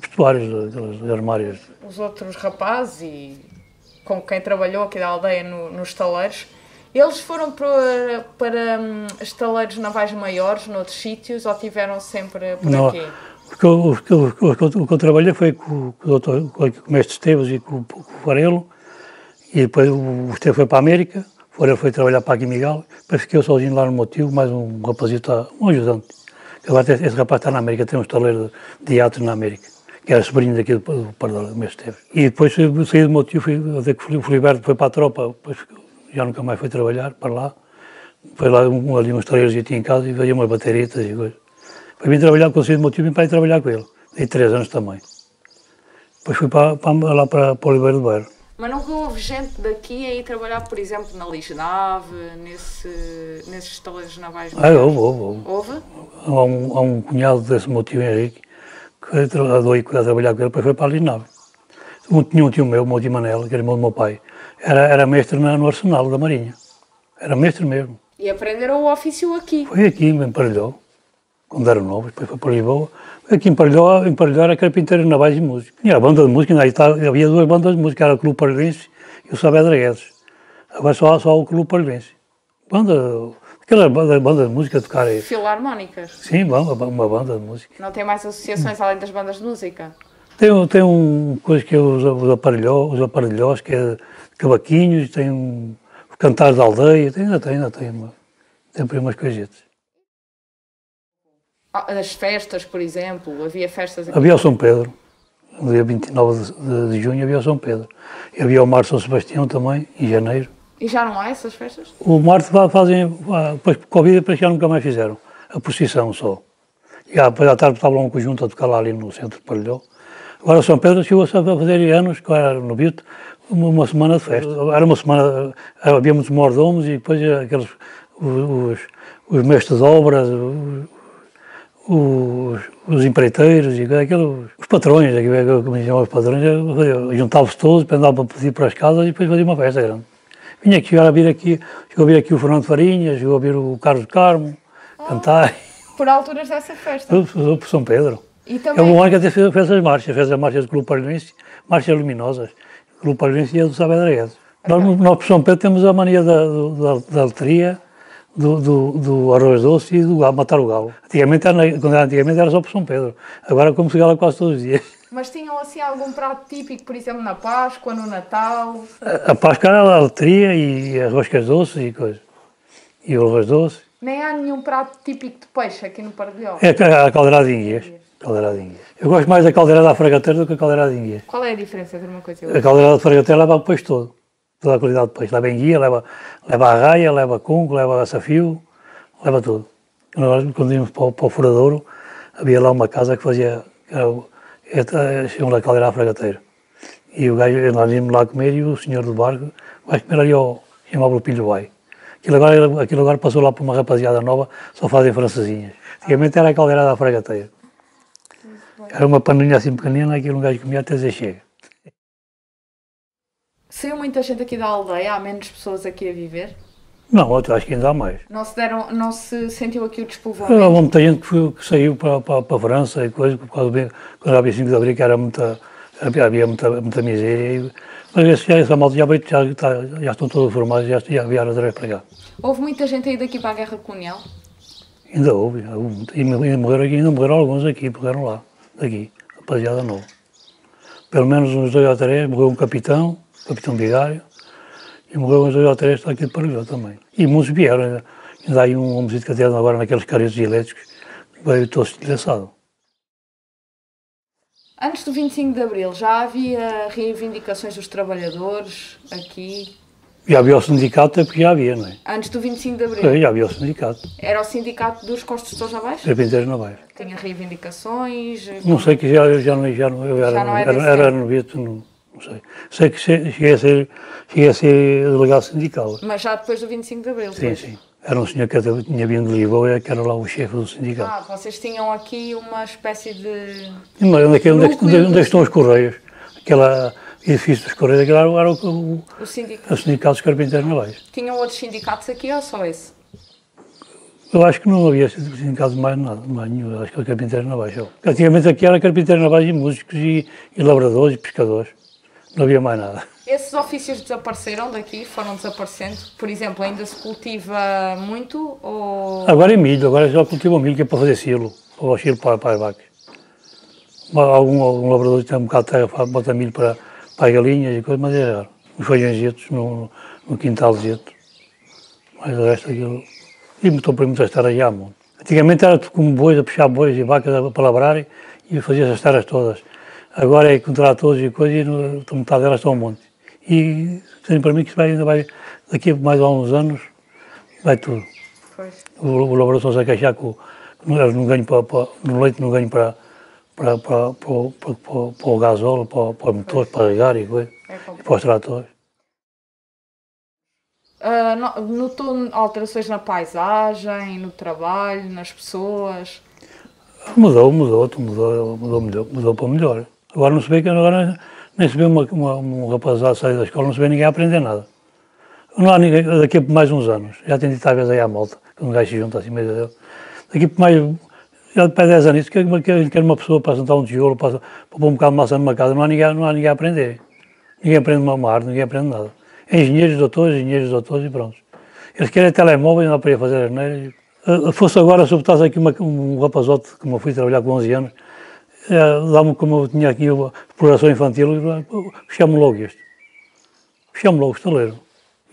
vestuários, aqueles armários. Os outros rapazes e com quem trabalhou aqui da aldeia nos estaleiros, eles foram para estaleiros navais maiores, noutros sítios, ou tiveram sempre por aqui? O que eu trabalhei foi com o mestre Esteves e com o Farelo, e depois o Esteves foi para a América, o Farelo foi trabalhar para aqui em Miguel, depois fiquei eu sozinho lá no meu tio, mais um rapazito, um ajudante. Agora esse rapaz está na América, tem um estaleiro de iates na América, que era sobrinho daqui do Pardal, do mestre Esteves. E depois saí do meu tio, o Filiberto foi para a tropa, depois já nunca mais foi trabalhar para lá. Foi lá ali um estaleiro que tinha em casa e veio umas bateritas e coisas. Depois vim trabalhar com o filho do meu tio e vim para ir trabalhar com ele. Dei 3 anos também. Depois fui lá para o Oliveira do Bairro. Mas nunca houve gente daqui a ir trabalhar, por exemplo, na Lisnave, nesses estaleiros navais? Houve. Houve? Há um cunhado desse meu tio Henrique, que andou aí a trabalhar com ele, depois foi para a Lisnave. Tinha um tio meu, o meu tio Manel, que era irmão do meu pai, era mestre no Arsenal da Marinha. Era mestre mesmo. E aprenderam o ofício aqui? Foi aqui, em Parelhó, quando eram novos, depois foi para Lisboa. Aqui em Parelhó era carpinteiro navais e música. Tinha a banda de música, havia 2 bandas de música, era o Clube Parelhense e o Saavedra Guedes. Agora só o Clube Parelhense. Aquela banda de música a tocar aí. Filarmónicas? Sim, uma banda de música. Não tem mais associações além das bandas de música? Tem uma coisa que é os aparelhós, que é cavaquinhos, tem os cantares da aldeia, ainda tem por aí umas coisitas. As festas, por exemplo, havia festas aqui? Havia o São Pedro, no dia 29 de junho havia o São Pedro. E havia o Mar São Sebastião também, em janeiro. E já não há essas festas? O Mar fazem, depois de Covid, depois já nunca mais fizeram, a procissão só. E depois à tarde estava lá um conjunto a tocar lá ali no centro de Parelhó. Agora o São Pedro chegou-se a fazer anos, que era no Vito, uma semana de festa. Era uma semana, havia muitos mordomos e depois os mestres de obras, os empreiteiros e os patrões, como diziam os patrões, juntavam-se todos, andavam para pedir para as casas e depois faziam uma festa grande. Chegou a vir aqui o Fernando Farinha, chegou a vir o Carlos Carmo, cantar. Por alturas dessa festa? Por São Pedro. E também... É um ano que até fez as marchas do Clube Parelhense, marchas luminosas, do Clube Parelhense e a do Saavedra Guedes. Okay. Nós, por São Pedro, temos a mania da letria, do arroz doce e do matar o galo. Antigamente era só por São Pedro, agora como se gala quase todos os dias. Mas tinham assim algum prato típico, por exemplo, na Páscoa, no Natal? A Páscoa era a letria e as roscas doces e coisas. E o arroz doce. Nem há nenhum prato típico de peixe aqui no Parelhó? É a caldeirada de enguias. Eu gosto mais da caldeirada da fragateira do que a caldeirada de enguias. Qual é a diferença entre uma coisa e outra? A caldeirada de fragateira leva o peixe todo. Toda a qualidade de peixe. Leva enguia, leva a raia, leva congo, leva açafio, leva tudo. Nós, quando íamos para o Furadouro, havia lá uma casa que fazia, Chegam lá, caldeira à fragateira. E o gajo, nós íamos lá comer e o senhor do barco vai comer ali ao, chamava o Pilho Vai. Aquilo agora passou lá para uma rapaziada nova, só fazem francesinhas. Antigamente era a caldeira da fragateira. Era uma paninha assim pequenina, aquilo um gajo comia até dizer chega. Saiu muita gente aqui da aldeia, há menos pessoas aqui a viver? Não, eu acho que ainda há mais. Não se sentiu aqui o despovoamento? Há muita gente que saiu para a França e coisa, por causa do quando havia 5 de Abril, que havia muita miséria. Mas essa malta já estão todos formados, já vieram outra vez para cá. Houve muita gente aí daqui para a Guerra Colonial? Ainda houve. Ainda morreram alguns aqui, morreram lá, daqui, rapaziada nova. Pelo menos uns 2 ou 3, morreu um capitão vigário, e morreu uns 2 ou 3 aqui de Paraguai também. E muitos vieram, ainda há aí um homem que até agora naqueles caretos elétricos, veio todo estilhaçado. Antes do 25 de Abril já havia reivindicações dos trabalhadores aqui? Já havia o sindicato, é porque já havia, não é? Antes do 25 de Abril? Já havia o sindicato. Era o sindicato dos construtores navais? Carpinteiros navais. Tinha reivindicações? Não sei, que eu era novito, não sei. Sei que cheguei a ser delegado sindical. Mas já depois do 25 de Abril? Sim, sim. Era um senhor que tinha vindo de Lisboa, que era lá o chefe do sindicato. Ah, vocês tinham aqui uma espécie de... Onde é que estão os Correios? Aquele edifício dos Correios, aquele era o sindicato dos carpinteiros navais. Tinham outros sindicatos aqui ou só esse? Eu acho que não havia sindicato mais nada, mais nenhum, acho que era carpinteiros navais. Antigamente aqui era carpinteiros navais e músicos e lavradores e pescadores. Não havia mais nada. Esses ofícios desapareceram daqui? Foram desaparecendo? Por exemplo, ainda se cultiva muito ou... Agora é milho, agora já cultivam milho, que é para fazer silo, para o silo para as vacas. Algum lavrador tem um bocado de terra, bota milho para as galinhas e coisas, mas é raro. Os feijõezitos no quintalzito. Mas o resto aquilo... E estou por muitas taras já, mano. Antigamente era como bois, a puxar bois e vacas para lavrarem e fazia essas taras todas. Agora é com tratores e coisas e metade delas estão a monte. E sei para mim que ainda vai, daqui a mais uns anos, vai tudo. Pois. O lavrador só se a queixar que eles não ganham no leite, não ganham para o gasóleo, para os motores, para regar e coisa, e para os tratores. Notou alterações na paisagem, no trabalho, nas pessoas? Mudou para melhor. Agora não se vê nem se vê um rapazado sair da escola, não se vê ninguém a aprender nada. Não há ninguém, daqui a mais uns anos, já tem dito às vezes aí à malta, quando um gajo se junta assim meio dele, daqui a mais, já para 10 anos, quer uma pessoa para sentar um tijolo, para pôr um bocado de maçã numa casa, não há ninguém a aprender. Ninguém aprende uma arte, ninguém aprende nada. Engenheiros, doutores e pronto. Eles querem telemóveis, não dá para ir fazer as neiras. Fosse agora, se eu botasse aqui um rapazote, como eu fui trabalhar com 11 anos, dá-me, como eu tinha aqui a exploração infantil, fechamos logo este. Fechamos logo o estaleiro.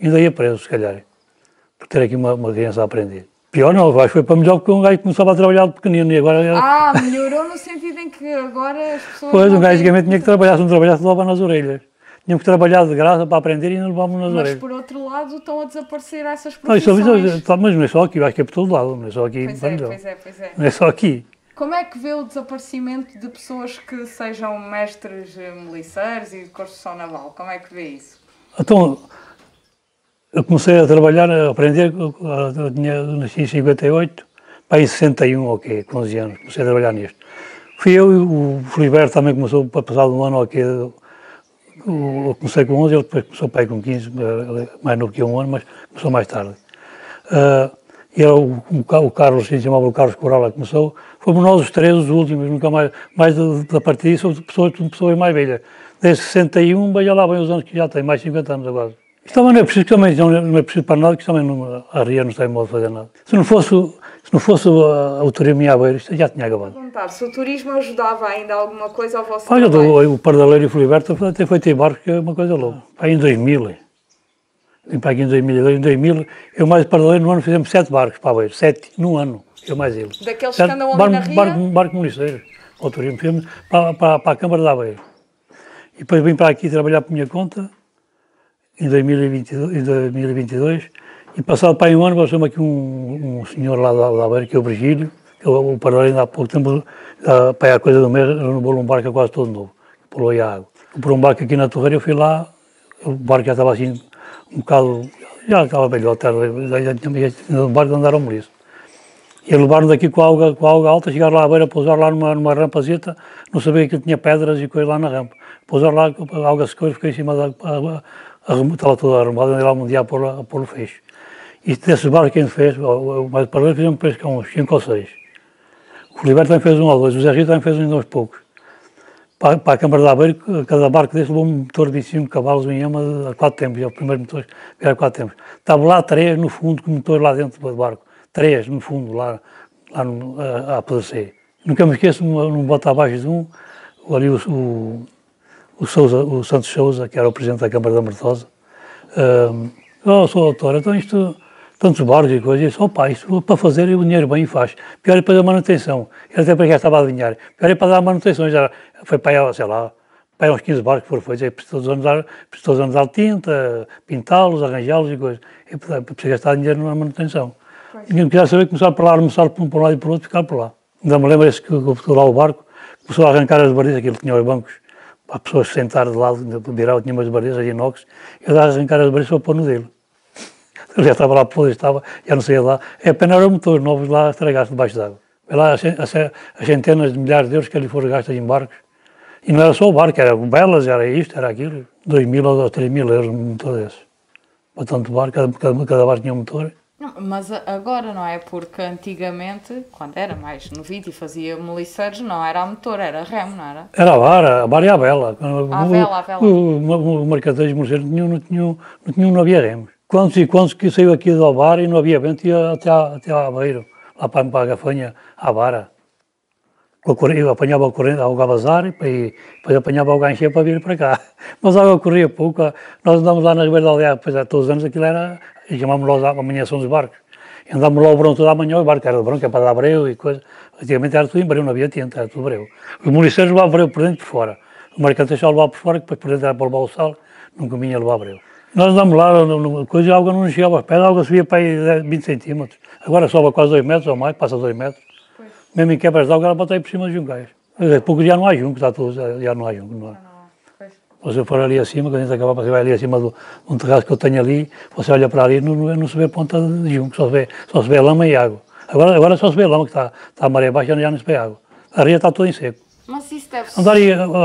Ainda ia preso, se calhar, por ter aqui uma criança a aprender. Pior não, acho que foi para melhor porque um gajo começava a trabalhar de pequenino e agora... melhorou no sentido em que agora as pessoas... Pois, um gajo antigamente tinha que trabalhar, se não trabalhasse, levava nas orelhas. Tínhamos que trabalhar de graça para aprender e não levavam nas orelhas. Mas, por outro lado, estão a desaparecer essas profissões. Mas não é só aqui, eu acho que é por todo lado, não é só aqui. Pois é. Não é só aqui. Como é que vê o desaparecimento de pessoas que sejam mestres miliceiros e de construção naval? Como é que vê isso? Então, eu comecei a trabalhar, a aprender, eu nasci em 58, para em 61, ok, com 11 anos, comecei a trabalhar nisto. Fui eu e o Filiberto também começou, para passar um ano, ok, eu comecei com 11, ele depois começou para aí com 15, mais novo que um ano, mas começou mais tarde. E era o Carlos, se chamava o Carlos Corala, começou. Fomos nós os três, os últimos, nunca mais da partir disso, pessoas mais velhas. Desde 61, veja lá bem os anos que já tem, mais 50 anos agora. Isto também não é preciso, não é preciso para nada, que também a RIA não tem modo de fazer nada. Se não fosse a autoria minha Aveiro, isto já tinha acabado. Se o turismo ajudava ainda alguma coisa ao vosso trabalho? O Pardaleiro e o Filiberto até foi ter barco, que é uma coisa louca. Aí em 2000, vim para aqui em 2002, em 2000, eu mais o Pardaleiro no ano fizemos 7 barcos para Aveiro, 7 num ano, eu mais ele. Daqueles que andam ali na RIA? Barco municeiro, ao turismo, fizemos para a Câmara de Aveiro. E depois vim para aqui trabalhar por minha conta, em 2022, e passado para aí um ano, passou-me aqui um senhor lá de Aveiro, que é o Virgílio, O Paralelo ainda há pouco tempo, para a coisa do mês, renovou um barco quase todo novo, pulou aí a água. Por um barco aqui na Torreira, eu fui lá, o barco já estava assim, um bocado, já estava velhote, já tinha um barco de andar ao moliço. E levaram daqui com a água alta, chegaram lá à beira, pousaram lá numa rampazita, não sabia que tinha pedras e coisas lá na rampa. Pousaram lá, a água secou e fiquei em cima da água, estava toda arrumada, andei lá um dia a pôr o fecho. E desses barcos que a gente fez, mais para lá fizemos pescar uns 5 ou 6. O Filiberto também fez um ou dois, o Zé Rito também fez uns poucos. Para a Câmara de Aveiro, cada barco desse levou um motor de 25 cavalos em Ema a 4 tempos, é o primeiro motor que era 4 tempos. Estava lá 3 no fundo, com o motor lá dentro do barco. 3 no fundo, lá a apedecer. Nunca me esqueço, num bote abaixo de ali o Santos Sousa, que era o presidente da Câmara da Martosa. Sou autor, então isto, tantos barcos e coisas, disse, opa, isto para fazer o dinheiro bem faz. Pior é para dar manutenção. Ele até para cá estava a adivinhar. Pior é para dar manutenção. Já foi para aí, sei lá, para aí uns 15 barcos que foram feitos. Aí precisou de andar tinta, pintá-los, arranjá-los e coisas. E precisa gastar dinheiro na manutenção. Ninguém queria saber, começaram para lá a arremessar por um lado e por outro, ficar por lá. Ainda me lembro que lá o barco começou a arrancar as balizas, aquilo tinha os bancos, para as pessoas se sentar de lado, virar, tinha umas balizas de inox, e eu a arrancar as balizas para pôr no dele. Ele já estava lá, já não saía lá. É pena era o motor, novos lá estragados debaixo d'água. Vê lá as centenas de milhares de euros que ali foram gastos em barcos. E não era só o barco, era velas, era isto, era aquilo. 2.000 ou 3.000 euros um motor desse. Para tanto barco, cada barco tinha um motor. Não, mas agora não é, porque antigamente, quando era mais novinho e fazia moliceiros, não era a motor, era a remo, não era? Era a vara e a vela. A vela. O mercadeiro de moliceiros não havia remos. Quantos e quantos que saiu aqui do Alvar e não havia vento, ia até a Aveiro, lá para a Gafanha, à vara. Eu apanhava a corrente, ao Gavazar, e depois apanhava o gancho para vir para cá. Mas a água corria pouco. Nós andámos lá na Ribeira da Aldeia, depois todos os anos aquilo era, chamámos lá a amanhãção dos barcos. E andámos lá o verão toda a manhã, o barco era de verão, que é para dar breu e coisa. Antigamente era tudo em breu, não havia tinta, era tudo breu. Os moliceiros levavam breu por dentro e por fora. O mercante só levava por fora, que depois por dentro era para levar o sal, nunca vinha levar breu. Nós andámos lá, a água não chegava aos pés, a água subia para aí 20 centímetros. Agora sobe quase 2 metros ou mais, passa 2 metros. Pois. Mesmo em quebras de água, ela bota aí por cima dos juncais. Pouco já não há junco, está tudo, já não há junco. Não. Você for ali acima, quando a gente acaba, você vai ali acima de um terraço que eu tenho ali, você olha para ali, não se vê ponta de junco, só se vê lama e água. Agora só se vê lama, que está a maré baixa, já não se vê água. A areia está toda em seco. Mas isso deve ser...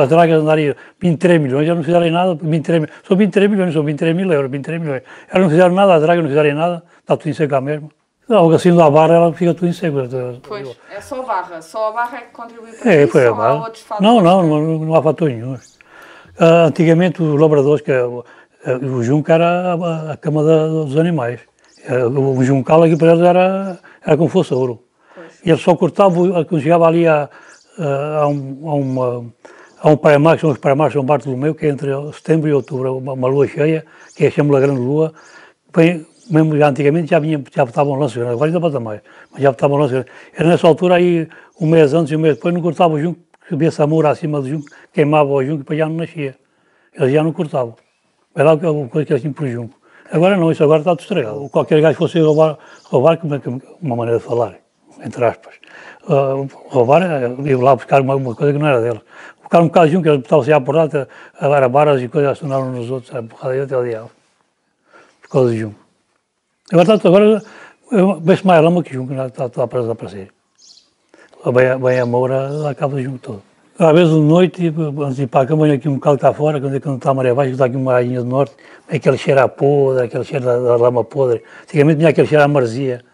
As dragas andaria 23 milhões, já não fizeram nada, 23, são 23 milhões, são 23 mil euros, 23 milhões. Elas não fizeram nada, as dragas não fizeram nada, está tudo em seco lá mesmo. Algo assim da barra, ela fica tudo em seco. Pois, é só a barra é que contribui para isso, foi a barra. Há outros fatores? Não há fator nenhum. Antigamente os labradores, o junco era a cama dos animais. O juncal aqui para eles era como fosse ouro. Pois. E eles só cortavam, quando chegava ali a um paramar, que são os paramares de São Bartolomeu, que é entre setembro e outubro, uma lua cheia, que é chamada Grande Lua. Mesmo já antigamente já botavam lanças grandes, agora ainda bota mais, mas já botavam lanças grandes. Era nessa altura aí, um mês antes e um mês depois, não cortava o junco, subia-se a moura acima do junco, queimava o junco e depois já não nascia. Eles já não cortavam. Era uma coisa que eles tinham por junco. Agora não, isso agora está tudo estragado. Qualquer gajo fosse roubar como é que uma maneira de falar, entre aspas. Roubar, ia lá buscar uma coisa que não era deles. Buscar um bocado de junco, eles botavam-se à porrada, a varas e coisas, acionaram uns nos outros, a porrada até o diabo. Por causa de junco. Agora vê-se mais lama que junco, está a desaparecer. Bem a moura, acaba o junco todo. Às vezes de noite, antes de ir para a cama, aqui um bocado cá fora, quando está a maré baixa, está aqui uma rainha do norte, é aquele cheiro a podre, aquele cheiro da lama podre. Antigamente tinha aquele cheiro à maresia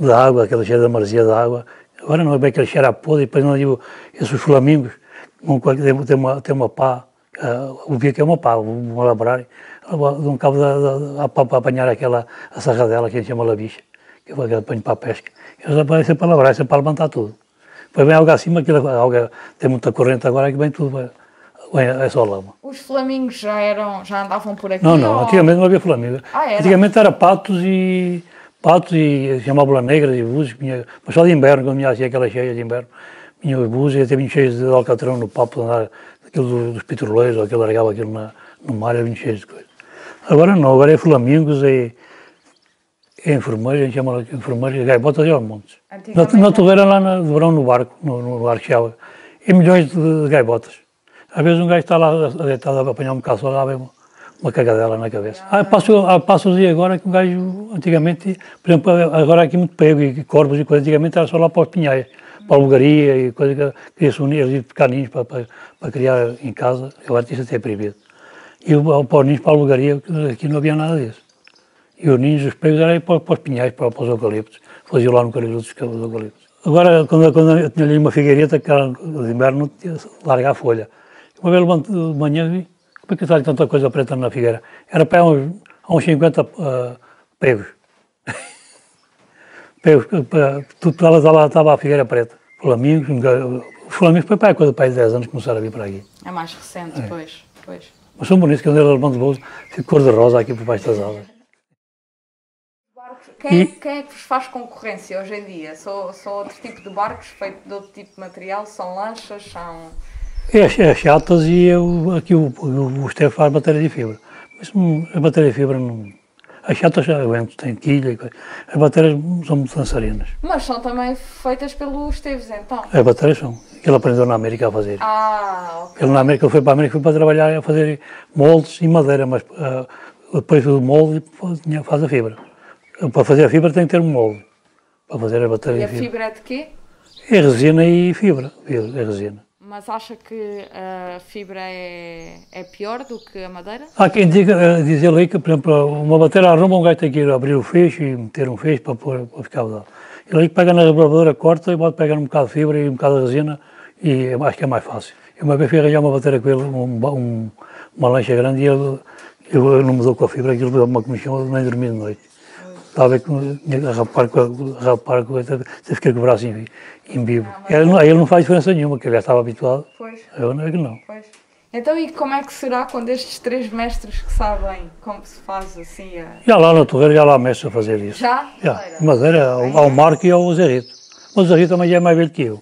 da água, aquele cheiro da maresia da água. Agora não é bem aquele cheiro a podre, e depois não digo, esses flamingos, tem uma pá, o que é uma pá, um labrar, de um cabo para apanhar a sarradela que a gente chama labicha, que eu apanho para a pesca. Eles aparecem para labrar, sempre para levantar tudo. Depois vem algo acima, a alga tem muita corrente agora, que vem tudo, é só lama. Os flamingos já andavam por aqui? Não, antigamente não havia flamingos. Antigamente era patos e chamavam-la negras e búzios, mas só de inverno, quando vinha assim aquelas cheias de inverno, vinham os búzios, até vinham cheios de alcatrão no papo, aquilo dos petroleiros, aquele largava aquilo no mar, vinham cheios de coisas. Agora não, agora é flamingos é enfermeira, a gente chama de enfermeira, gaivotas e aos montes. Antigamente Na torreira, lá de verão, no barco, no barco chave, e milhões de gaivotas. Às vezes um gajo está lá deitado a apanhar um bocado de sol, lá vem uma cagadela na cabeça. Passa o dia agora que um gajo, antigamente, por exemplo, agora há aqui muito pego e corvos e coisas, antigamente era só lá para os pinhais, para a alvegaria e coisas que queria-se unir, eles iam buscar ninhos para criar em casa, agora isso até é proibido. E para os ninhos, para a alvegaria, aqui não havia nada disso. E os ninhos, os pegos, eram para os pinhais, para os eucaliptos. Fazia lá no carido dos eucaliptos. Agora, quando eu tinha ali uma figueireta, que era de inverno, larga a folha. Uma vez levanto de manhã e vi, como é que está tanta coisa preta na figueira? Era para uns 50 pegos. Pegos, estava a figueira preta. Flamingos, os flamingos foi para a coisa para 10 anos que começaram a vir para aqui. É mais recente, pois. Mas são bonitos, quando eles levantam de bolso, fica cor-de-rosa aqui por baixo das asas. Quem é que vos faz concorrência hoje em dia? São outro tipo de barcos feitos de outro tipo de material? São lanchas? São... É chatas e aqui o Esteve faz bateria de fibra. Mas a bateria de fibra não... As chatas já aguentam, tem quilha e coisa. As baterias são muito dançarinas. Mas são também feitas pelo Esteves, então? As baterias são. Ele aprendeu na América a fazer. Ok. Ele foi para a América, foi para trabalhar a fazer moldes e madeira, mas depois do molde faz a fibra. Para fazer a fibra tem que ter um molde, para fazer a bateria de fibra. E a fibra é de quê? É resina e fibra, é resina. Mas acha que a fibra é pior do que a madeira? Há quem diz ali que, por exemplo, uma bateria arruma, um gajo tem que ir abrir o feixe e meter um feixe para ficar usado. Ele aí pega na rebarbadora, corta e pode pegar um bocado de fibra e um bocado de resina e acho que é mais fácil. Eu uma vez fui arranjar uma bateria com ele, uma lancha grande, e ele não mudou com a fibra, aquilo deu uma comissão, nem dormi de noite. Estava a ver que a rapar com ele, fiquei com o braço em vivo. Ele não faz diferença nenhuma, porque ele já estava habituado. Pois. Eu não é que não. Pois. Então, e como é que será quando estes 3 mestres que sabem como se faz assim Já lá na torreira, já lá mestre a fazer isso. Já? Já. Madeira, ao Marco e ao Zé Rito. Mas o Zé Rito também já é mais velho que eu.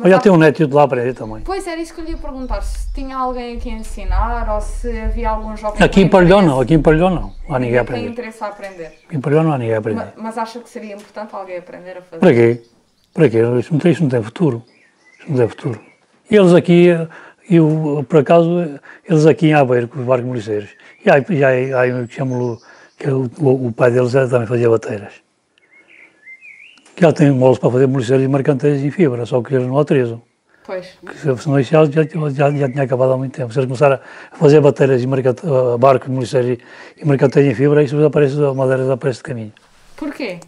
Mas já tem um neto de lá a aprender também. Pois, era isso que eu lhe ia perguntar, se tinha alguém aqui a ensinar ou se havia algum jovem... Aqui em Parelhão não, não há ninguém a aprender. Tem interesse a aprender. Aqui em Parelhão não há ninguém a aprender. Mas acha que seria importante alguém aprender a fazer? Para quê? Para quê? Isso não tem futuro. Isso não tem futuro. E eles aqui, por acaso, eles aqui em Aveiro, com os barcos moliceiros, e há um que chamo-lo, que o pai deles também fazia bateiras. Já tem molos para fazer moliceiros e mercanteiros em fibra, só que eles não autorizam. Pois. Senão isso já tinha acabado há muito tempo. Se eles começarem a fazer bateiras e barcos, moliceiros e mercanteiros em fibra, isso a madeira desaparece de caminho. Porquê?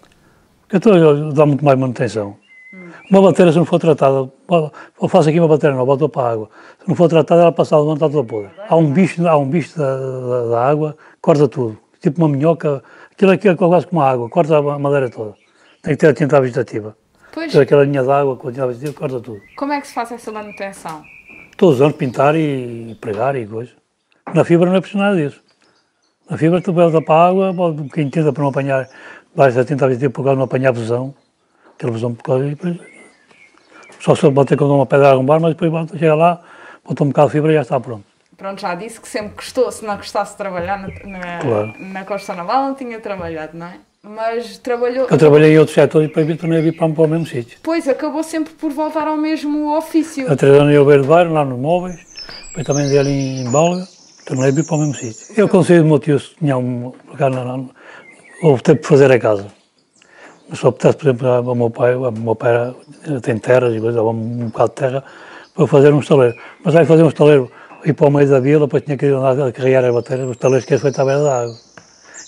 Porque dá muito mais manutenção. Uma bateira, se não for tratada, eu faço aqui uma bateira nova, boto para a água. Se não for tratada, ela passa a levantar toda podre. Há um bicho da água, corta tudo. Tipo uma minhoca, aquilo aqui é quase como a água, corta a madeira toda. Tem que ter a tinta vegetativa. Pois. Ter aquela linha de água com a tinta vegetativa, corta tudo. Como é que se faz essa manutenção? Todos os anos pintar e pregar e coisa. Na fibra não é preciso nada disso. Na fibra tu bota para a água, um bocadinho de tinta para não apanhar, vais a tinta vegetativa por causa de não apanhar vesão. Aquele vesão por causa, e depois, só se bater com uma pedra a arrombar, mas depois chega lá, bota um bocado de fibra e já está pronto. Pronto, já disse que sempre gostou, se não gostasse de trabalhar na construção naval, não tinha trabalhado, não é? Mas trabalhou... Eu trabalhei em outros setores e depois tornei a vir para o mesmo sítio. Pois, acabou sempre por voltar ao mesmo ofício. Eu trabalhei em Obeiro de Bairro, lá nos móveis, depois também dei ali em Balga, tornei a vir para o mesmo sítio. Eu aconselho o meu tio, se tinha ou teve por fazer a casa. Mas só apetece, por exemplo, o meu pai tem terras e coisas, um bocado de terra, para fazer um estaleiro. Mas aí fazer um estaleiro, ir para o meio da vila, depois tinha que ir andar a carregar as bateiras, os estaleiros que é feito à beira da água.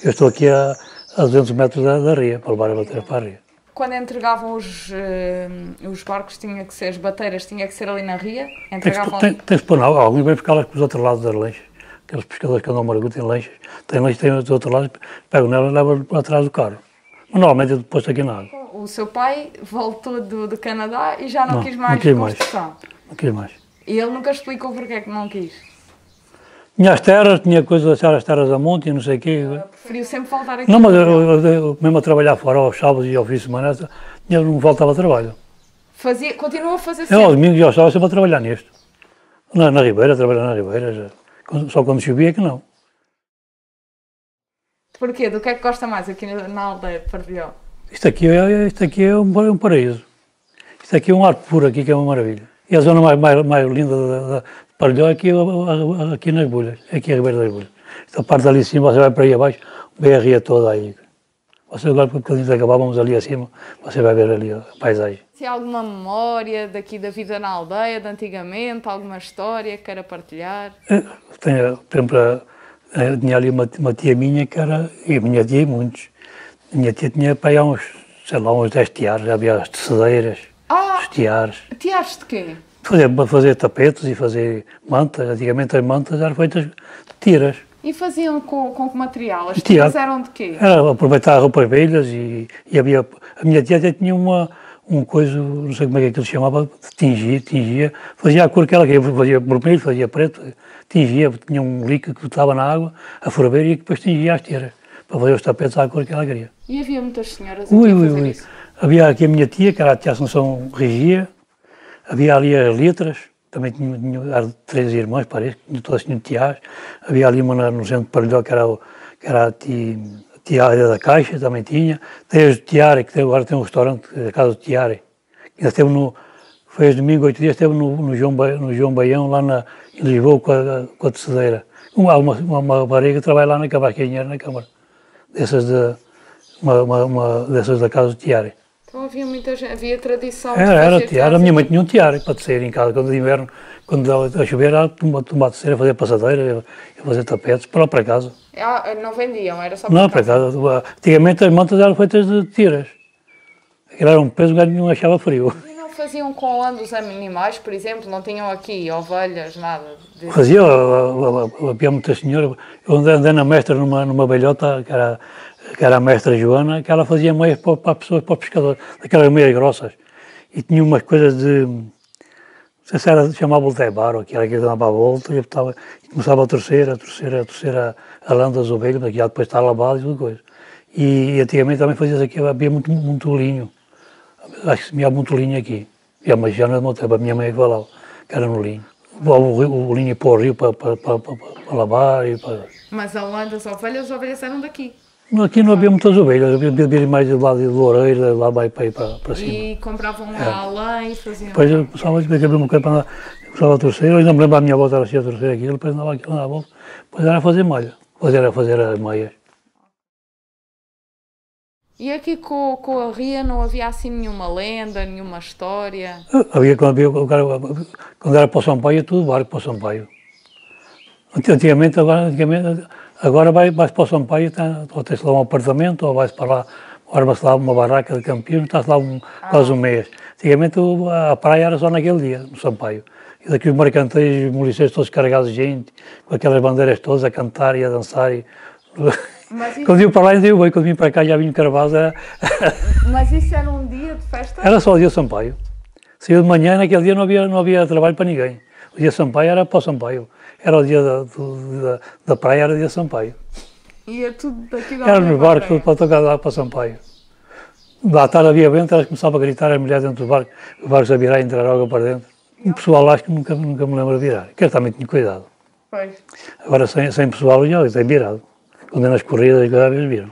Eu estou aqui a 200 metros da ria, para levar as bateiras para a ria. Quando entregavam os barcos, as bateiras, tinha que ser ali na ria? Tem que pôr na água, alguns vêm ficar lá com os outros lados das lanchas. Aqueles pescadores que andam a Maragú têm lanchas, têm os outros lados, pegam nela e levam para trás do carro. Mas normalmente eu posto aqui na água. O seu pai voltou do Canadá e já não quis mais construção? Não quis mais. E ele nunca explicou porque é que não quis? Tinha as terras, tinha coisas de achar as terras a monte e não sei o quê. Preferiu sempre voltar aqui? Não, mas eu mesmo a trabalhar fora, aos sábados e ao fim de semana, eu não faltava trabalho. Continuou a fazer sempre? Eu, aos domingos e aos sábados, sempre a trabalhar nisto. Na Ribeira, trabalhar na Ribeira, só quando chovia que não. Porquê? Do que é que gosta mais aqui na aldeia de Partilhão? Isto aqui é um paraíso. Isto aqui é um ar puro, aqui que é uma maravilha. E a zona mais linda de Partilhão é aqui nas Bulhas, aqui a Ribeira das Bulhas. Esta parte ali em cima, você vai para aí abaixo, vê a ria toda aí. Você agora, um bocadinho de acabar, vamos ali acima, você vai ver ali a paisagem. Se há alguma memória daqui da vida na aldeia, de antigamente, alguma história que queira partilhar? Tenho, por exemplo, tinha ali uma tia minha que era, e a minha tia e muitos. A minha tia tinha para aí uns, sei lá, uns 10 tiares, havia as tecedeiras, os tiares. Tiares de quê? Para fazer tapetes e fazer mantas, antigamente as mantas eram feitas de tiras. E faziam com que material? As tiras eram de quê? Era aproveitar roupas velhas e havia... A minha tia até tinha um coisa, não sei como é que aquilo se chamava, tingia, fazia a cor que ela queria, fazia vermelho, fazia preto, tingia, tinha um líquido que estava na água, a ferver e depois tingia as tiras, para fazer os tapetes à cor que ela queria. E havia muitas senhoras aqui a fazer isso? Havia aqui a minha tia, que era a tia Assunção Regia, havia ali as letras, também tinha 3 irmãs, parece, todas tinham tiares. Havia ali uma no centro de Partilhão, que era a tiara da Caixa, também tinha. Tem as Tiare, que agora tem um restaurante, a Casa do Tiare. Ainda esteve foi este domingo, 8 dias, esteve no João Baião, lá em Lisboa, com a tecedeira. Uma rapariga que trabalha lá na Câmara, que é engenheiro na Câmara. Dessas da Casa do Tiare. Então havia muita gente, havia tradição era tiara. A minha mãe tinha um tiara para tecer em casa, quando de inverno, quando a chover, ela tomava tecer, a fazer passadeira, a fazer tapetes, para casa. Não vendiam, era só para casa. Antigamente as mantas eram feitas de tiras. Aquilo era um peso, o gajo não achava frio. E não faziam com lã dos animais, por exemplo? Não tinham aqui ovelhas, nada? Fazia, havia muita senhora. Eu andei na mestra numa velhota, que era a mestra Joana, que ela fazia meias para pessoas, para pescadores, daquelas meias grossas. E tinha umas coisas de, não sei se era, chamava o tebar, ou aquilo que dava a volta, e começava a torcer a lã das ovelhas, mas já depois está lavado e tudo coisa. E antigamente também fazia-se aqui, havia muito linho. Acho que se meava muito linho aqui. Mas já não é do meu tempo, a minha mãe falava, que era no linho. O linho para o rio para lavar e para... Mas a lã das ovelhas, as ovelhas eram daqui? Aqui não havia muitas ovelhas, havia mais do lado do Loureiro, lá vai para cima. E compravam lá a lã e faziam... Depois eu começava a ver uma coisa para andar, começava a torcer, eu ainda me lembro, a minha avó estava assim a torcer aquilo, depois andava aquilo na volta, depois era fazer malha, depois era fazer as meias. E aqui com a ria não havia assim nenhuma lenda, nenhuma história? Havia quando era para o Sampaio, tudo barco para o Sampaio. Antigamente agora vais para o Sampaio, ou tens lá um apartamento, ou vais para lá, arma-se lá uma barraca de campismo, estás lá quase um mês. Antigamente a praia era só naquele dia, no Sampaio. E daqui os mercanteiros, os moliceiros todos carregados de gente, com aquelas bandeiras todas a cantar e a dançar. Quando vim para lá ainda eu bem, quando vim para cá já vim cravado. Mas isso era um dia de festa? Era só o dia de Sampaio. Saiu de manhã, naquele dia não havia trabalho para ninguém. O dia de Sampaio era para o Sampaio. Era o dia da praia, era o dia de Sampaio. E tudo daqui da Era nos barcos, tudo para tocar lá para Sampaio. À tarde havia vento, elas começavam a gritar as mulheres dentro do barco, os barcos a virar e entrar água para dentro. O pessoal lá acho que nunca me lembro de virar, que eu também tinha cuidado. Pois. Agora sem pessoal já tem virado. Quando é nas corridas, cada vez viram.